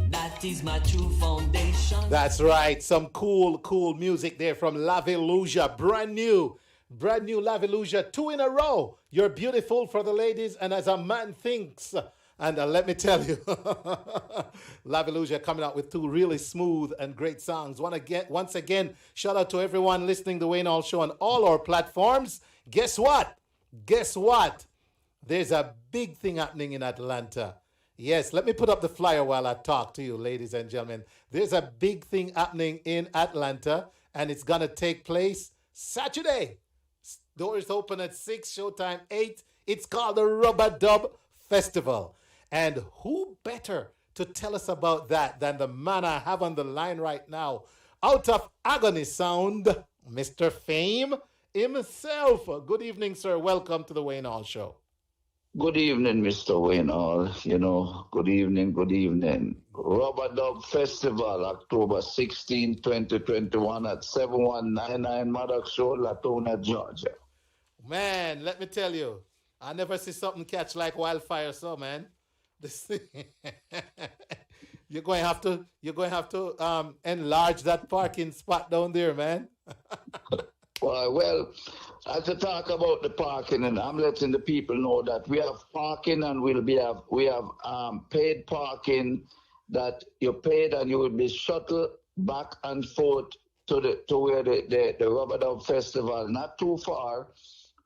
That is my true foundation. That's right. Some cool music there from Lavelusia. Brand new Lavelusia. 2 in a row. You're beautiful for the ladies and as a man thinks. And let me tell you, Lavelusia coming out with 2 really smooth and great songs. Once again, shout out to everyone listening to the Wayne Hall Show on all our platforms. Guess what? There's a big thing happening in Atlanta. Yes, let me put up the flyer while I talk to you, ladies and gentlemen. There's a big thing happening in Atlanta, and it's going to take place Saturday. Doors open at 6, showtime 8. It's called the Rubber Dub Festival. And who better to tell us about that than the man I have on the line right now? Out of Agony Sound, Mr. Fame himself. Good evening, sir. Welcome to the Wayne Hall Show. Good evening, Mr. Wayne Hall. Good evening. Rubber Dub Festival, October 16, 2021 at 7199 Maddox Road, Latona, Georgia. Man, let me tell you, I never see something catch like wildfire, so man. This thing, you're going to have to enlarge that parking spot down there, man. Well, as to talk about the parking, and I'm letting the people know that we have parking, and we have paid parking that you paid, and you will be shuttled back and forth to where the Rubber Dub Festival, not too far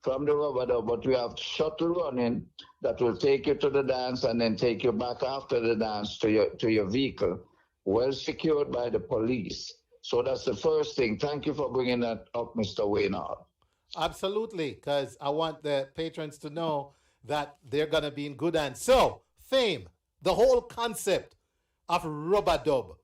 from the Rubber Dub, but we have shuttle running that will take you to the dance and then take you back after the dance to your vehicle, well secured by the police. So that's the first thing. Thank you for bringing that up, Mr. Wayne Hall. Absolutely, because I want the patrons to know that they're going to be in good hands. So, Fame, the whole concept of Rubber Dub.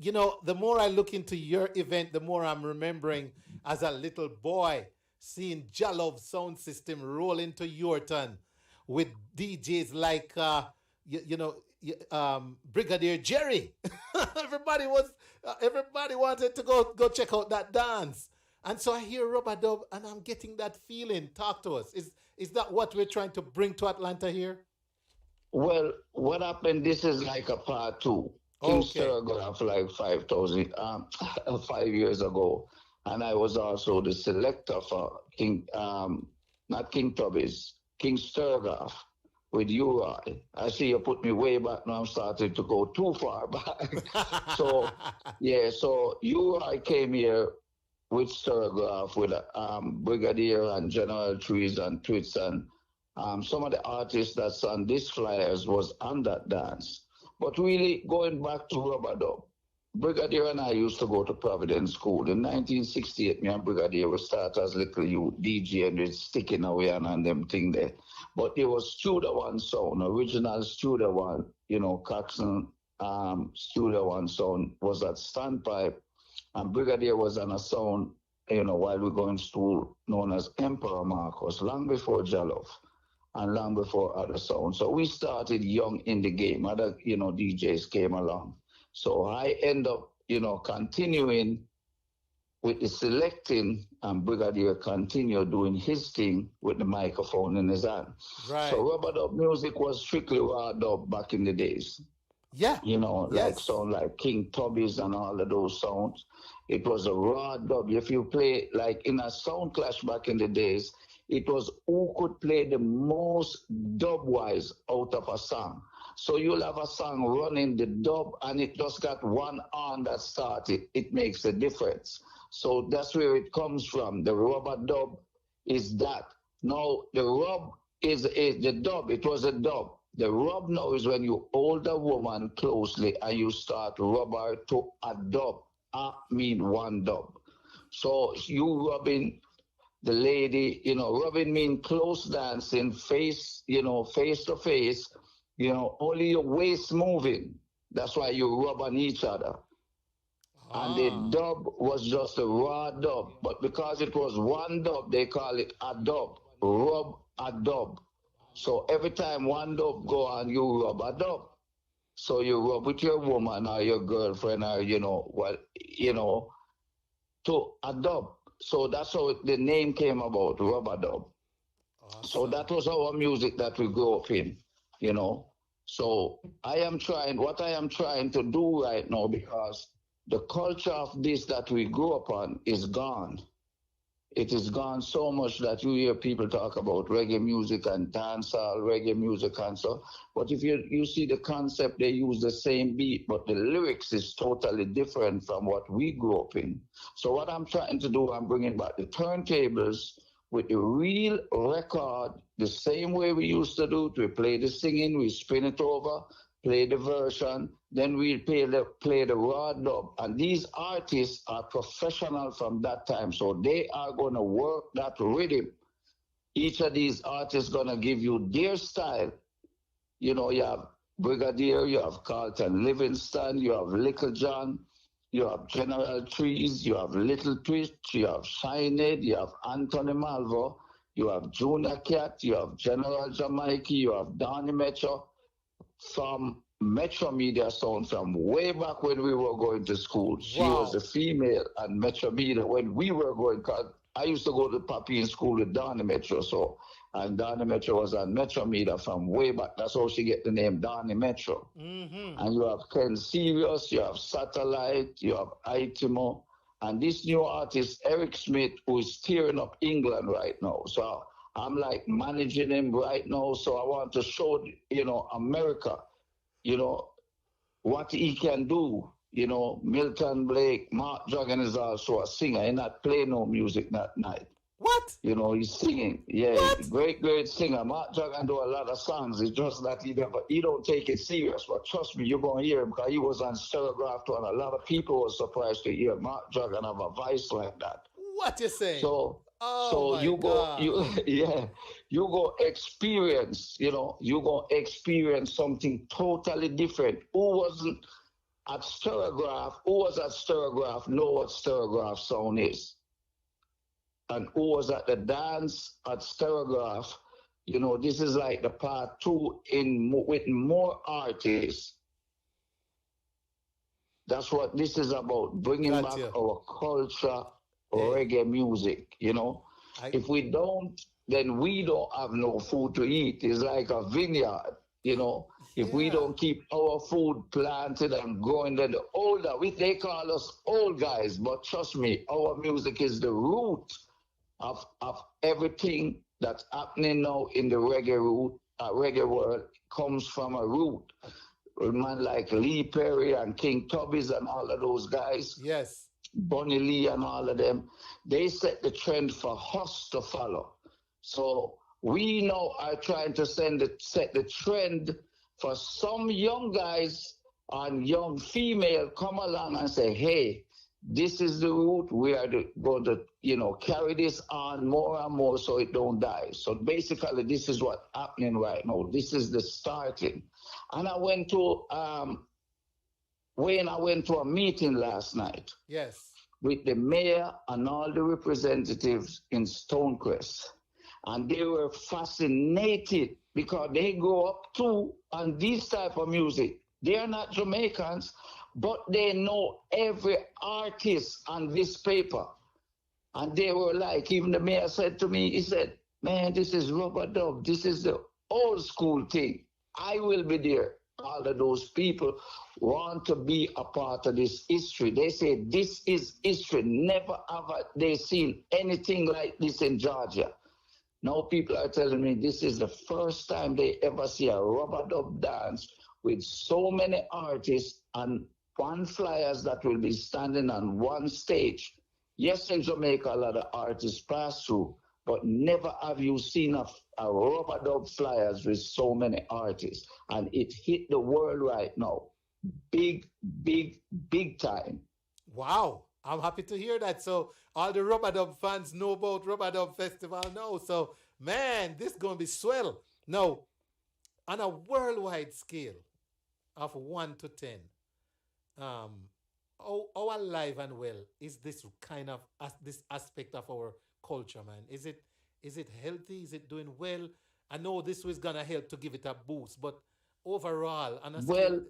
The more I look into your event, the more I'm remembering as a little boy seeing Jalov sound system roll into Yorton with DJs like, Brigadier Jerry. Everybody wanted to go check out that dance. And so I hear Rubber Dub and I'm getting that feeling. Talk to us. Is that what we're trying to bring to Atlanta here? Well, what happened, this is like a part 2. King Sturgraph like 5 years ago. And I was also the selector for not King Tubby's, King Sturgraph with Uri. I see you put me way back now. I'm starting to go too far back. So Uri came here with Sturgraph, with Brigadier and General Trees and Twits, and some of the artists that's on these flyers was on that dance. But really, going back to Rubber Dub, Brigadier and I used to go to Providence School. In 1968, me and Brigadier would start as little youth DJ and we'd sticking away and them thing there. But it was Studio One sound, original Studio One, Coxon Studio One sound was at Standpipe, and Brigadier was on a sound, while we were going to school, known as Emperor Marcos, long before Jollof and long before other sounds. So we started young in the game. Other, DJs came along. So I end up, continuing with the selecting, and Brigadier continued doing his thing with the microphone in his hand. Right. So Rubber Dub music was strictly raw dub back in the days. Yeah. Like sound like King Tubby's and all of those sounds. It was a raw dub. If you play like in a sound clash back in the days, it was who could play the most dub-wise out of a song. So you'll have a song running the dub and it just got one on that started. It makes a difference. So that's where it comes from. The rubber dub is that. Now the rub is the dub. It was a dub. The rub now is when you hold a woman closely and you start rub her to a dub. I mean one dub. So you rubbing the lady, rubbing mean close dancing, face, face to face, only your waist moving. That's why you rub on each other. And the dub was just a raw dub. But because it was one dub, they call it a dub. Rub a dub. So every time one dub go on, you rub a dub. So you rub with your woman or your girlfriend or, to a dub. So that's how the name came about, rubber dub. Awesome. So that was our music that we grew up in, So what I am trying to do right now, because the culture of this that we grew up on is gone. It is gone so much that you hear people talk about reggae music and dancehall, reggae music and so. But if you see the concept, they use the same beat, but the lyrics is totally different from what we grew up in. So what I'm trying to do, I'm bringing back the turntables with the real record, the same way we used to do it. We play the singing, we spin it over, play the version, then we'll play the raw dub. And these artists are professional from that time, so they are going to work that rhythm. Each of these artists going to give you their style. You have Brigadier, you have Carlton Livingston, you have Little John, you have General Trees, you have Little Twitch, you have Shinehead, you have Anthony Malvo, you have Junior Cat, you have General Jamaica, you have Donny Metro, from Metro Media Sound from way back when we were going to school. She was a female at Metro Media when we were going, because I used to go to Papi in school with Donny Metro, and Donny Metro was on Metro Media from way back. That's how she get the name Donny Metro. Mm-hmm. And you have Ken Sirius, you have Satellite, you have Itimo, and this new artist, Eric Smith, who is tearing up England right now. So I'm like managing him right now. So I want to show, America, what he can do. Milton Blake, Mark Dragon is also a singer. He not play no music that night. What? He's singing. Yeah, what? Great singer. Mark Dragon do a lot of songs. It's just that he don't take it serious. But trust me, you're going to hear him because he was on Stereograph too, and a lot of people were surprised to hear Mark Dragon have a voice like that. What you saying? So you go experience, you go experience something totally different. Who was at Stereograph know what Stereograph sound is. And who was at the dance at Stereograph, this is like the part 2 with more artists. That's what this is about, bringing back our culture, reggae music, If we don't, then we don't have no food to eat. It's like a vineyard, If we don't keep our food planted and growing, then the older, they call us old guys, but trust me, our music is the root of everything that's happening now in the reggae world comes from a root. A man like Lee Perry and King Tubby's and all of those guys. Yes. Bunny Lee and all of them, they set the trend for us to follow. So we now are trying to set the trend for some young guys and young female come along and say, hey, this is the route. We are going to, carry this on more and more so it don't die. So basically, this is what's happening right now. This is the starting. And I went to a meeting last night. Yes. With the mayor and all the representatives in Stonecrest. And they were fascinated because they grow up too on this type of music. They're not Jamaicans, but they know every artist on this paper. And they were like, even the mayor said to me, he said, man, this is rubber dub. This is the old school thing. I will be there. All of those people want to be a part of this history. They say this is history. Never have they seen anything like this in Georgia. Now people are telling me this is the first time they ever see a rubber dub dance with so many artists and one flyers that will be standing on one stage. Yes, in Jamaica, a lot of artists pass through, but never have you seen a rubber dub flyers with so many artists. And it hit the world right now. Big, big, big time. Wow. I'm happy to hear that. So all the Rubber Dub fans know about Rubber Dub Festival now. So, man, this is going to be swell. Now, on a worldwide scale of 1 to 10, how alive and well is this kind of this aspect of our culture, man? Is it healthy? Is it doing well? I know this was gonna help to give it a boost, but overall, on a scale,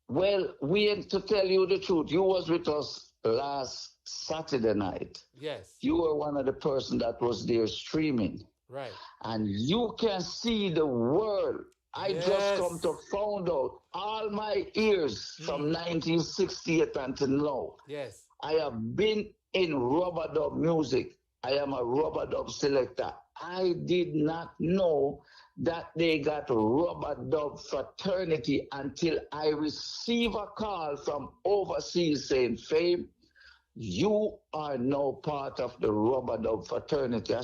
Well, we to tell you the truth, you was with us last Saturday night. Yes. You were one of the person that was there streaming. Right. And you can see the world. I just come to found out all my years from 1968 until now. Yes. I have been in rubber dub music. I am a rubber dub selector. I did not know that they got rubber dub fraternity until I received a call from overseas saying, Fame, you are now part of the rubber dub fraternity. I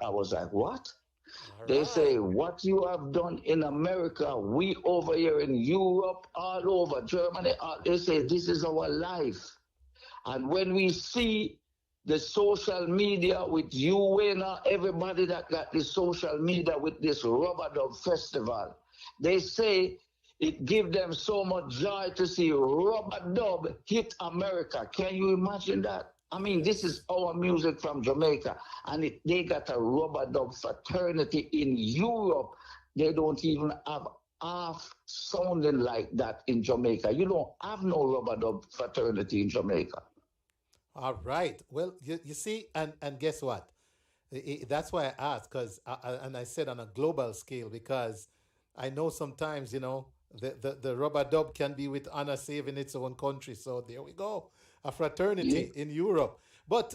was like, what? They say, what you have done in America, we over here in Europe, all over Germany, they say, this is our life. And when we see the social media with you, Wayne, everybody that got the social media with this Rubber Dub Festival, they say it gives them so much joy to see Rubber Dub hit America. Can you imagine that? I mean, this is our music from Jamaica, and they got a Rubber Dub fraternity in Europe. They don't even have half sounding like that in Jamaica. You don't have no Rubber Dub fraternity in Jamaica. All right. Well, you see, and guess what? That's why I asked, because and I said on a global scale, because I know sometimes, the rubber dub can be with honor save in its own country. So there we go, a fraternity in Europe. But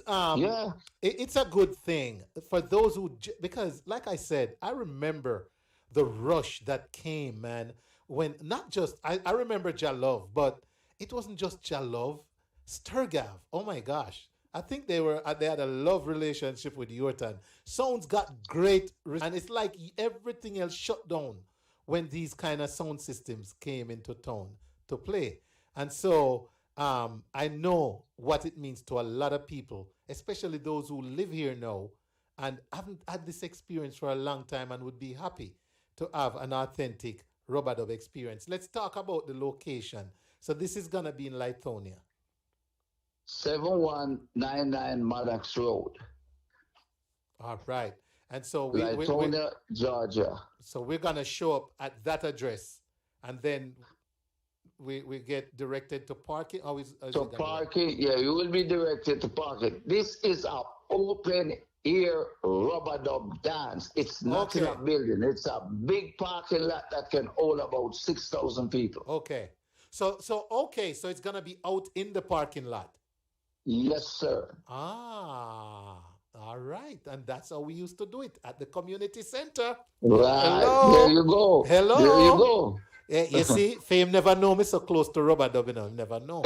it's a good thing for those who, because like I said, I remember the rush that came, man, when not just, I remember Jalove, but it wasn't just Jalove. Sturgav, oh my gosh. I think they had a love relationship with Yorton. Sounds got great, and it's like everything else shut down when these kind of sound systems came into town to play. And so I know what it means to a lot of people, especially those who live here now and haven't had this experience for a long time and would be happy to have an authentic rubber dub experience. Let's talk about the location. So this is going to be in Lithonia. 7199 Maddox Road. All right. And so Lithonia, Georgia. So we're going to show up at that address, and then we get directed to parking. Parking, you will be directed to parking. This is an open air rubber dub dance. It's not in a building. It's a big parking lot that can hold about 6,000 people. Okay. So it's going to be out in the parking lot. Yes, sir. All right. And that's how we used to do it at the community center. Right. Hello. There you go. Hello. There you go. Yeah, you see, Fame never know me so close to rubber dub, never know.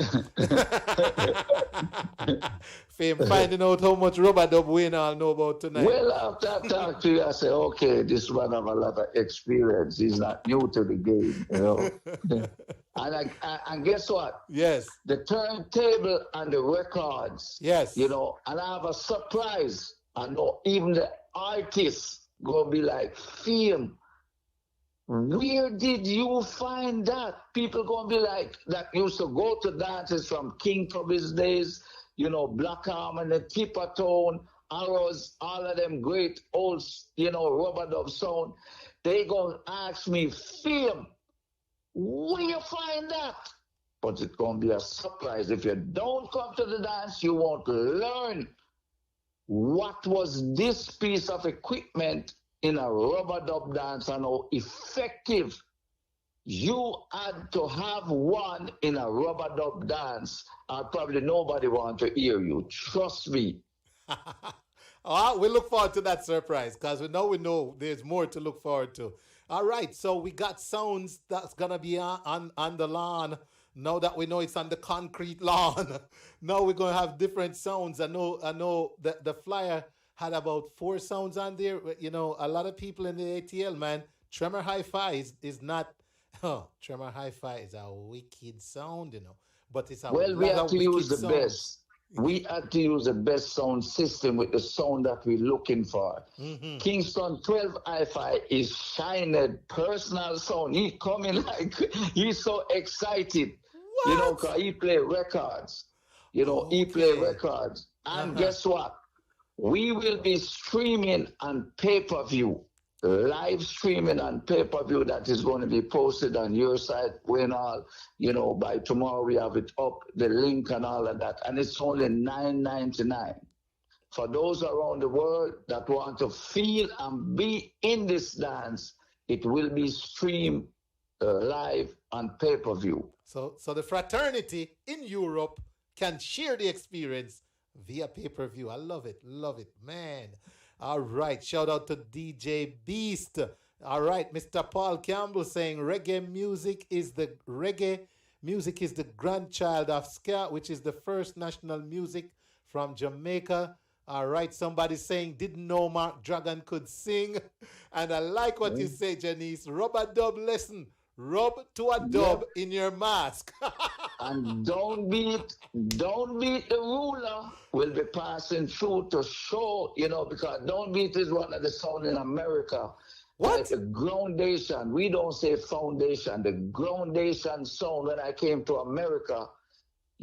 Fame finding out how much rubber dub we all know about tonight. Well, after I talk to you, I say, okay, this one have a lot of experience. He's not new to the game, And guess what? Yes. The turntable and the records. Yes. And I have a surprise. I know even the artists gonna be like, Fame, where did you find that? People gonna be like, that used to go to dances from King Tubby's days, Black Arm and the Tipper Tone, Arrows, all of them great old, rubber dub sound. They gonna ask me, Fame, where you find that? But it's gonna be a surprise. If you don't come to the dance, you won't learn what was this piece of equipment in a rubber dub dance and how effective you had to have one in a rubber dub dance. Probably nobody want to hear you. Trust me. We look forward to that surprise, because we know there's more to look forward to. All right, so we got sounds that's gonna be on the lawn. Now that we know it's on the concrete lawn, now we're gonna have different sounds. I know that the flyer had about 4 sounds on there. But, a lot of people in the ATL, man. Tremor Hi-Fi is not. Tremor Hi-Fi is a wicked sound, but it's a Well, we lot had of to use wicked the sounds. best. We had to use the best sound system with the sound that we're looking for. Mm-hmm. Kingston 12 Hi-Fi is shining personal sound. He coming like he's so excited. Cause he play records. He play records. And guess what? We will be streaming on pay-per-view, live streaming on pay-per-view that is going to be posted on your site when by tomorrow we have it up, the link and all of that. And it's only $9.99. For those around the world that want to feel and be in this dance, it will be streamed live on pay-per-view. So the fraternity in Europe can share the experience via pay-per-view. I love it, man. All right, shout out to DJ Beast. All right, Mr. Paul Campbell saying reggae music is the grandchild of ska, which is the first national music from Jamaica. All right, somebody saying didn't know Mark Dragon could sing. And I like what you say, Janice. Rub a dub lesson. Rub to a dub in your mask. And don't beat the ruler will be passing through to show, because don't beat is one of the sound in America. What? Like the groundation. We don't say foundation. The groundation sound when I came to America,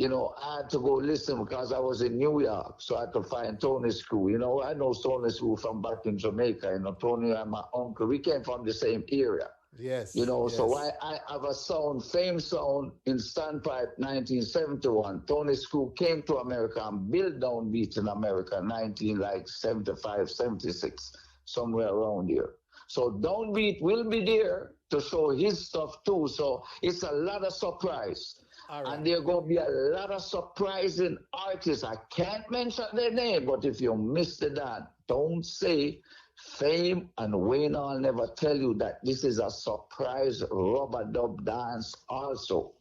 I had to go listen because I was in New York. So I had to find Tony's crew. I know Tony's crew from back in Jamaica. Tony and my uncle, we came from the same area. Yes. So I have a fame sound in Standpipe 1971. Tony's crew came to America and built downbeats in America 1975, 76, somewhere around here. So downbeat will be there to show his stuff too. So it's a lot of surprise. All right. And there are going to be a lot of surprising artists. I can't mention their name, but if you missed it, don't say Fame and Wayne I'll never tell you that this is a surprise rubber dub dance also.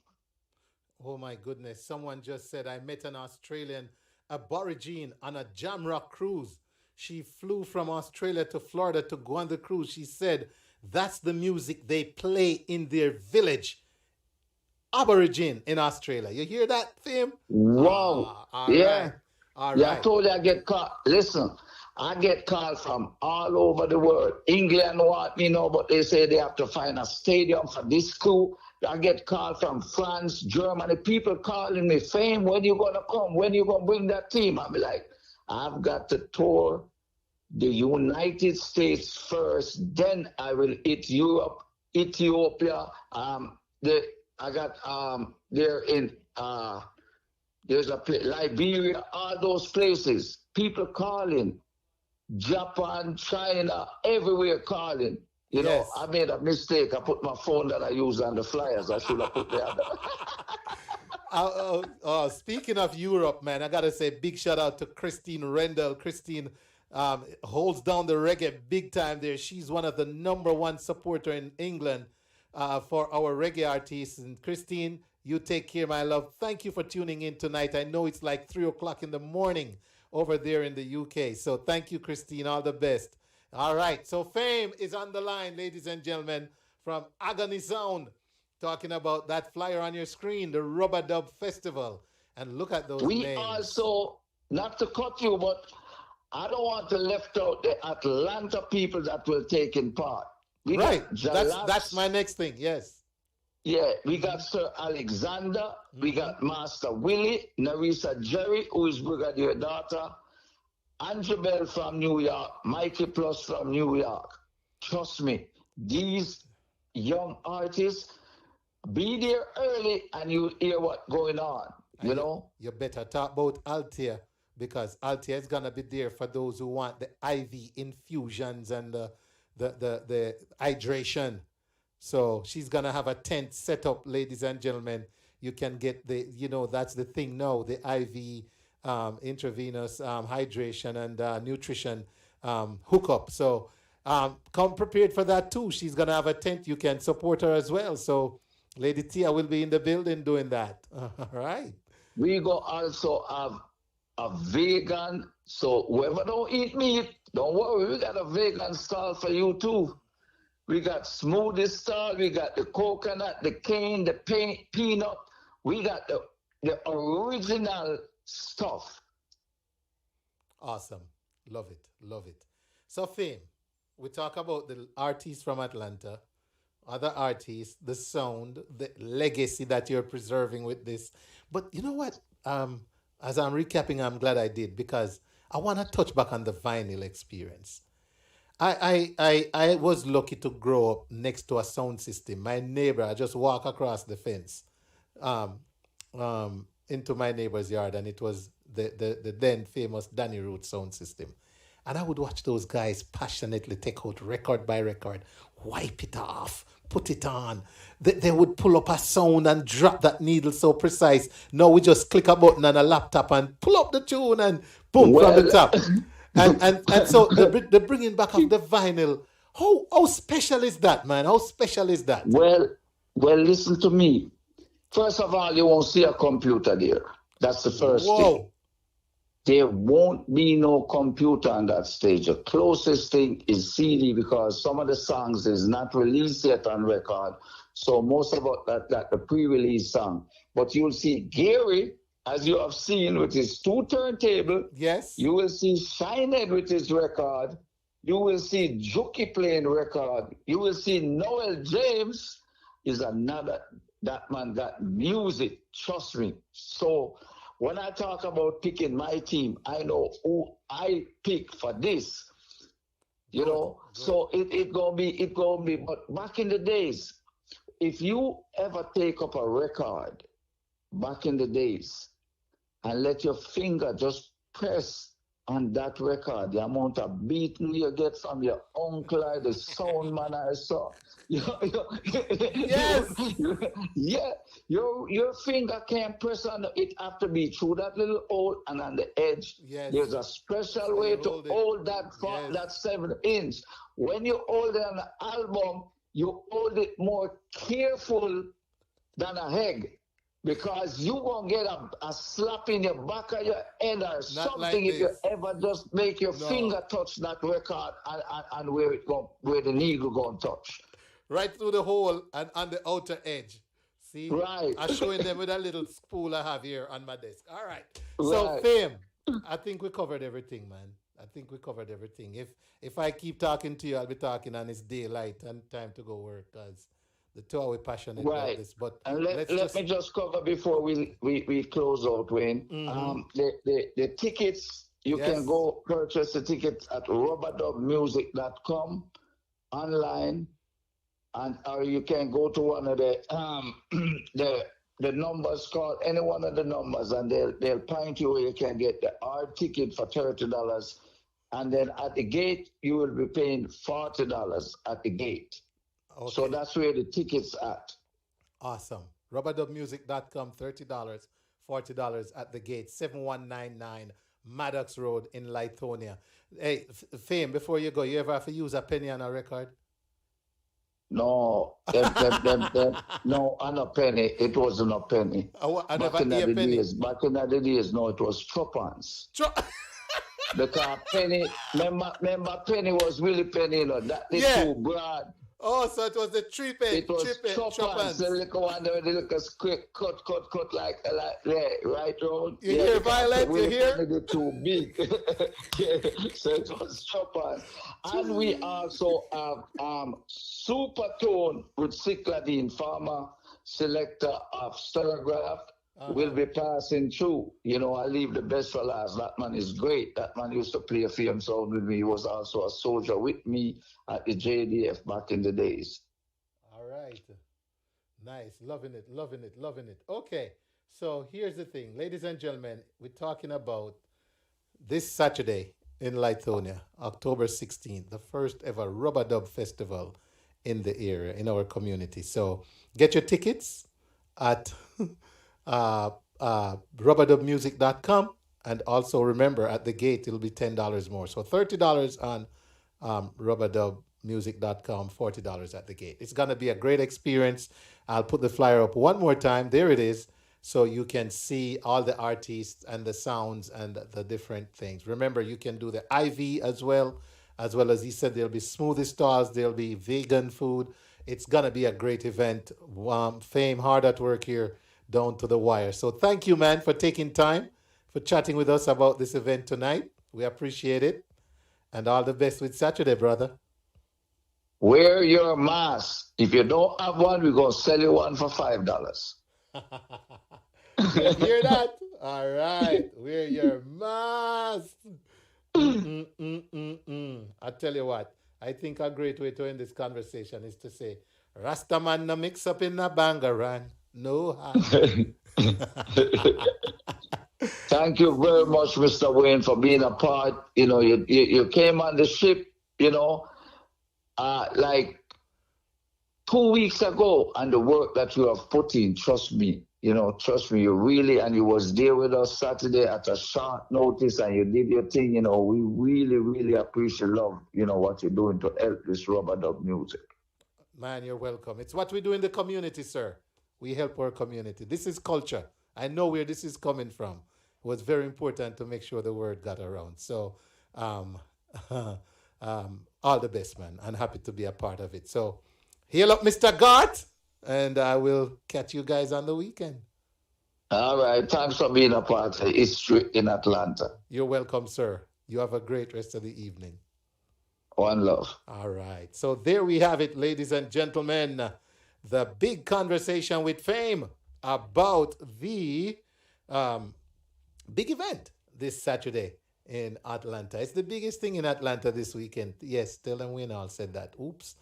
Oh my goodness. Someone just said I met an Australian aborigine on a Jamrock cruise. She flew from Australia to Florida to go on the cruise. She said that's the music they play in their village. Aborigine in Australia. You hear that, Fame? Wow. All yeah. Right. All yeah, right. I told you I get called. Listen, I get called from all over the world. England want me now, but they say they have to find a stadium for this crew. I get called from France, Germany. People calling me, Fame, when you going to come? When you going to bring that team? I'll be like, I've got to tour the United States first, then I will hit Europe, Ethiopia. I got there in there's a place, Liberia, all those places. People calling, Japan, China, everywhere calling. Yes. I made a mistake. I put my phone that I use on the flyers. I should have put the other. Speaking of Europe, man, I gotta say big shout out to Christine Rendell. Christine holds down the reggae big time there. She's one of the #1 supporter in England for our reggae artists. And Christine, you take care, my love. Thank you for tuning in tonight. I know it's like 3 o'clock in the morning over there in the UK. So thank you, Christine. All the best. All right. So Fame is on the line, ladies and gentlemen, from Agony Sound, talking about that flyer on your screen, the Rubber Dub Festival. And look at those We names. also, not to cut you, but I don't want to left out the Atlanta people that will take in part. Right. That's my next thing. Yes. Yeah, we got Sir Alexander, we got Master Willie, Narisa Jerry, who is Brigadier daughter, Andrew Bell from New York, Mikey Plus from New York. Trust me, these young artists, be there early and you hear what's going on, you know? You better talk about Althea, because Althea is going to be there for those who want the IV infusions and the hydration. So she's going to have a tent set up, ladies and gentlemen. You can get that's the thing now, the IV intravenous hydration and nutrition hookup. So come prepared for that too. She's gonna have a tent. You can support her as well. So Lady Tia will be in the building doing that. All right. We go also have a vegan. So whoever don't eat meat, don't worry. We got a vegan stall for you too. We got smoothie stall. We got the coconut, the cane, the peanut. We got the original stuff. Awesome. Love it. Love it. So, Fame, we talk about the artists from Atlanta, other artists, the sound, the legacy that you're preserving with this. But you know what? As I'm recapping, I'm glad I did because I want to touch back on the vinyl experience. I was lucky to grow up next to a sound system. My neighbor, I just walk across the fence um, into my neighbor's yard, and it was the then famous Danny Root sound system. And I would watch those guys passionately take out record by record, wipe it off, put it on. They would pull up a sound and drop that needle so precise. Now we just click a button on a laptop and pull up the tune and boom from the Well, top. And so the bringing back of the vinyl, how special is that, man? How special is that? well, listen to me. First of all, you won't see a computer there. That's the first thing. Whoa. There won't be no computer on that stage. The closest thing is CD because some of the songs is not released yet on record. So most of that the pre-release song. But you'll see Gary, as you have seen, with his two turntable. Yes. You will see Shinehead with his record. You will see Juki playing record. You will see Noel James is another. That man got music. Trust me. So when I talk about picking my team, I know who I pick for this. You know, so it gonna be. But back in the days, if you ever take up a record, back in the days, and let your finger just press on that record, the amount of beating you get from your uncle or the sound man I saw. Yes. Yeah, your finger can't press on it. Have to be through that little hole and on the edge. Yes. There's a special So way you to hold it. hold that Yes. that 7 inch. When you hold it on an album, you hold it more careful than a egg. Because you won't get a slap in your back of your head or something like if you this. ever just make your No. finger touch that record and where the needle going to touch. Right through the hole and on the outer edge. See? Right. I'm showing them with a little spool I have here on my desk. All right. So, Right. Fame, I think we covered everything, man. I think we covered everything. If I keep talking to you, I'll be talking and it's daylight and time to go work because the two are we passionate about Right. this. But And let's let just me just cover before we close out, Wayne. The tickets, you Yes. can go purchase the tickets at rubberdubmusic.com online, or you can go to one of the the numbers, call any one of the numbers, and they'll point you where you can get the hard ticket for $30, and then at the gate you will be paying $40 at the gate. Okay. So that's where the tickets at. Awesome. Rubberdubmusic.com, $30, $40 at the gate, 7199 Maddox Road in Lithonia. Hey, Fame, before you go, you ever have to use a penny on a record? No, no, on a penny. It wasn't a penny. I never Back in hear the penny. days, no, it was tuppence. Because penny, remember penny was really penny, you know, that they Yeah. too broad. Oh, so it was the three penny. It was tuppence. The little one, the little quick cut like yeah, right round. You hear because Violet? Willie You hear? Penny they too big. Yeah, so it was tuppence. And we also have Supertone with Cycladine, former selector of Sturgraph. Will be passing through. You know, I leave the best for last. That man is great. That man used to play a film sound with me. He was also a soldier with me at the JDF back in the days. All right. Nice. Loving it, loving it, loving it. Okay. So here's the thing. Ladies and gentlemen, we're talking about this Saturday in Lithonia, October 16th, the first ever Rubber Dub Festival in the area, in our community. So get your tickets at rubberdubmusic.com, and also remember at the gate it'll be $10 more, so $30 on rubberdubmusic.com, $40 at the gate. It's going to be a great experience. I'll put the flyer up one more time. There it is. So you can see all the artists and the sounds and the different things. Remember, you can do the IV as well as he said, there'll be smoothie stalls, there'll be vegan food. It's going to be a great event. Fame hard at work here down to the wire. So thank you, man, for taking time, for chatting with us about this event tonight. We appreciate it. And all the best with Saturday, brother. Wear your mask. If you don't have one, we're going to sell you one for $5. You hear that? All right. Wear your mask. I tell you what, I think a great way to end this conversation is to say, Rastaman no mix up in a bangarang. No harm. Thank you very much, Mr. Wayne, for being a part. You came on the ship, like 2 weeks ago, and the work that you have put in, trust me, you really, and you was there with us Saturday at a short notice, and you did your thing. We really, really appreciate love, what you're doing to help this rubber dub music. Man, you're welcome. It's what we do in the community, sir. We help our community. This is culture. I know where this is coming from. It was very important to make sure the word got around. So, all the best, man. I'm happy to be a part of it. So, heal up, Mr. Gart, and I will catch you guys on the weekend. All right. Thanks for being a part of history in Atlanta. You're welcome, sir. You have a great rest of the evening. One love. All right. So there we have it, ladies and gentlemen. The big conversation with Fame about the big event this Saturday in Atlanta. It's the biggest thing in Atlanta this weekend. Yes, Tell them Winall said that. Oops.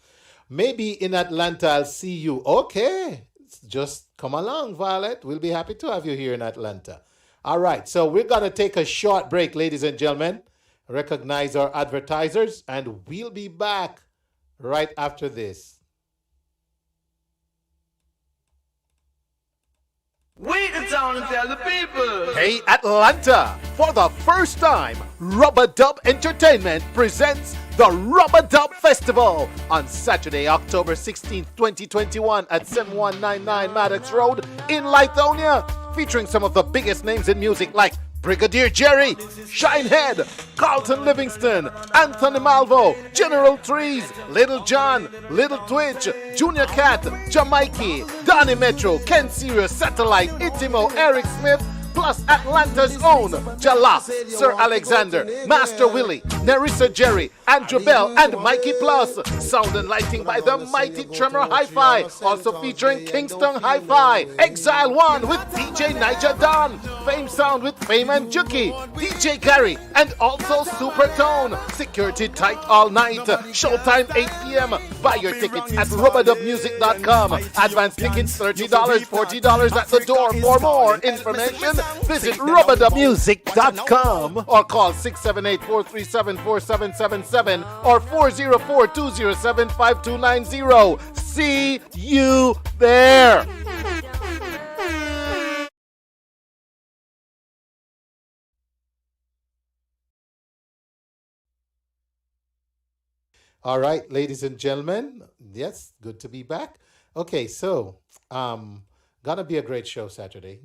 Maybe in Atlanta I'll see you. Okay. Just come along, Violet. We'll be happy to have you here in Atlanta. All right. So we're going to take a short break, ladies and gentlemen. Recognize our advertisers, and we'll be back right after this. Wait in town and tell the people. Hey Atlanta! For the first time, Rubber Dub Entertainment presents the Rubber Dub Festival on Saturday, October 16th, 2021 at 7199 Maddox Road in Lithonia, featuring some of the biggest names in music like Brigadier Jerry, Shinehead, Carlton Livingston, Anthony Malvo, General Trees, Little John, Little Twitch, Junior Cat, Jamaiki, Donnie Metro, Ken Sirius, Satellite, Itimo, Eric Smith, plus Atlanta's own Jalap, Sir Alexander, Master Willie, Nerissa Jerry, Andrew Bell, and Mikey Plus. Sound and lighting by the mighty Tremor Hi-Fi, also featuring Kingston Hi-Fi, Exile One with DJ Niger Don, Fame Sound with Fame and Juki, DJ Gary, and also Supertone. Security tight all night. Showtime 8 p.m. Buy your tickets at rubberdubmusic.com. Advance tickets $30, $40 at the door. For more information, visit rubberdubmusic.com or call 678-437-4777 or 404-207-5290. See you there. All right, ladies and gentlemen. Yes, good to be back. Okay, so gonna be a great show Saturday.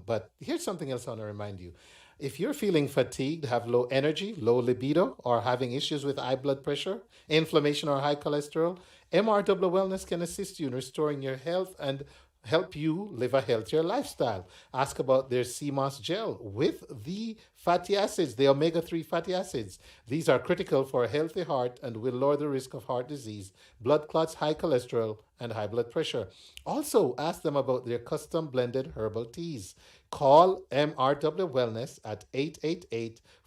But here's something else I want to remind you. If you're feeling fatigued, have low energy, low libido, or having issues with high blood pressure, inflammation, or high cholesterol, MRW Wellness can assist you in restoring your health and help you live a healthier lifestyle. Ask about their CMOS gel with the fatty acids, the omega-3 fatty acids. These are critical for a healthy heart and will lower the risk of heart disease, blood clots, high cholesterol, and high blood pressure. Also, ask them about their custom blended herbal teas. Call MRW Wellness at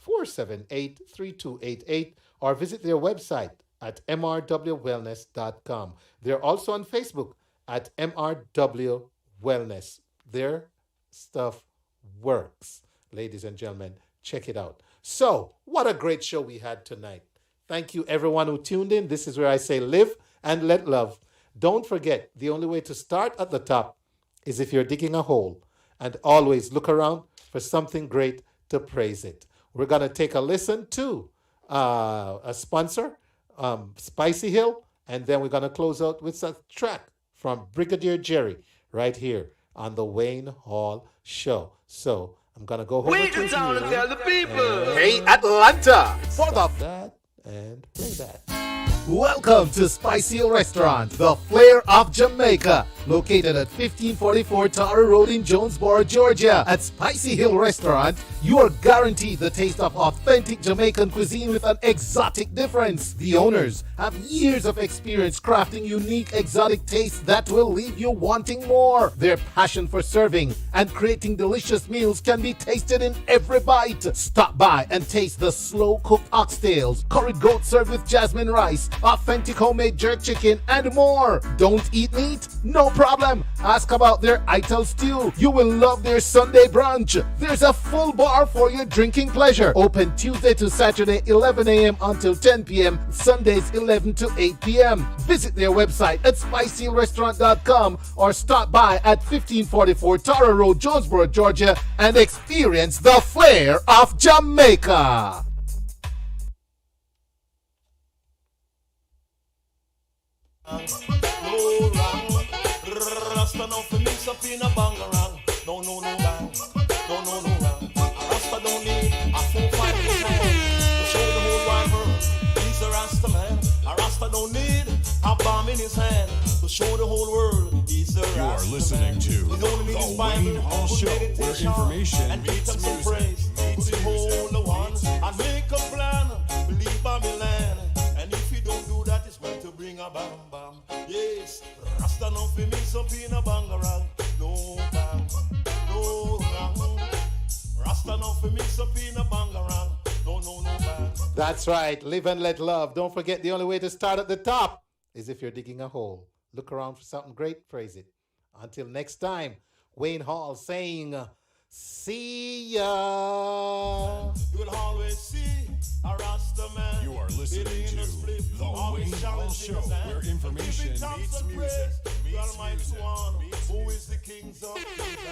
888-478-3288 or visit their website at mrwwellness.com. They're also on Facebook at MRW Wellness. Their stuff works. Ladies and gentlemen, check it out. So, what a great show we had tonight. Thank you everyone who tuned in. This is where I say live and let love. Don't forget, the only way to start at the top is if you're digging a hole. And always look around for something great to praise it. We're going to take a listen to a sponsor Spicy Hill, and then we're going to close out with a track from Brigadier Jerry right here on the Wayne Hall Show. So I'm going to go over to town and tell the people. Hey, Atlanta! For the that and play that. Welcome to Spicy Hill Restaurant, the flair of Jamaica, located at 1544 Tower Road in Jonesboro, Georgia. At Spicy Hill Restaurant, you are guaranteed the taste of authentic Jamaican cuisine with an exotic difference. The owners have years of experience crafting unique exotic tastes that will leave you wanting more. Their passion for serving and creating delicious meals can be tasted in every bite. Stop by and taste the slow-cooked oxtails, curry goat served with jasmine rice, authentic homemade jerk chicken, and more. Don't eat meat? No problem. Ask about their Ital stew. You will love their Sunday brunch. There's a full bar for your drinking pleasure. Open Tuesday to Saturday 11 a.m. until 10 p.m. Sundays 11 to 8 p.m. Visit their website at spicyhillrestaurant.com or stop by at 1544 Tara Road, Jonesboro, Georgia, and experience the flair of Jamaica. No wrong. Rasta no for mix up in a bangarang. No bang. No wrong. Rasta don't need a 4-5 man to show the whole wide world he's a Rasta man. A Rasta don't need a bomb in his hand to show the whole world he's a Rasta man. You are listening to the Wayne Hall Show, where information and meets some music. praise to the whole one and make a plan. Believe Babylon. And if you don't do that, it's going to bring a bam bam. Yes, Rasta no fi mix up in a bangarang. No bang, no wrong. Rasta no fi mix up in a bangarang. No bang. That's right. Live and let love. Don't forget, the only way to start at the top is if you're digging a hole. Look around for something great, praise it. Until next time, Wayne Hall saying, see ya. You will always see a Rasta man. You are listening to the Wayne Hall Show, where information meets music. The Almighty One, who is the Kings of Kings.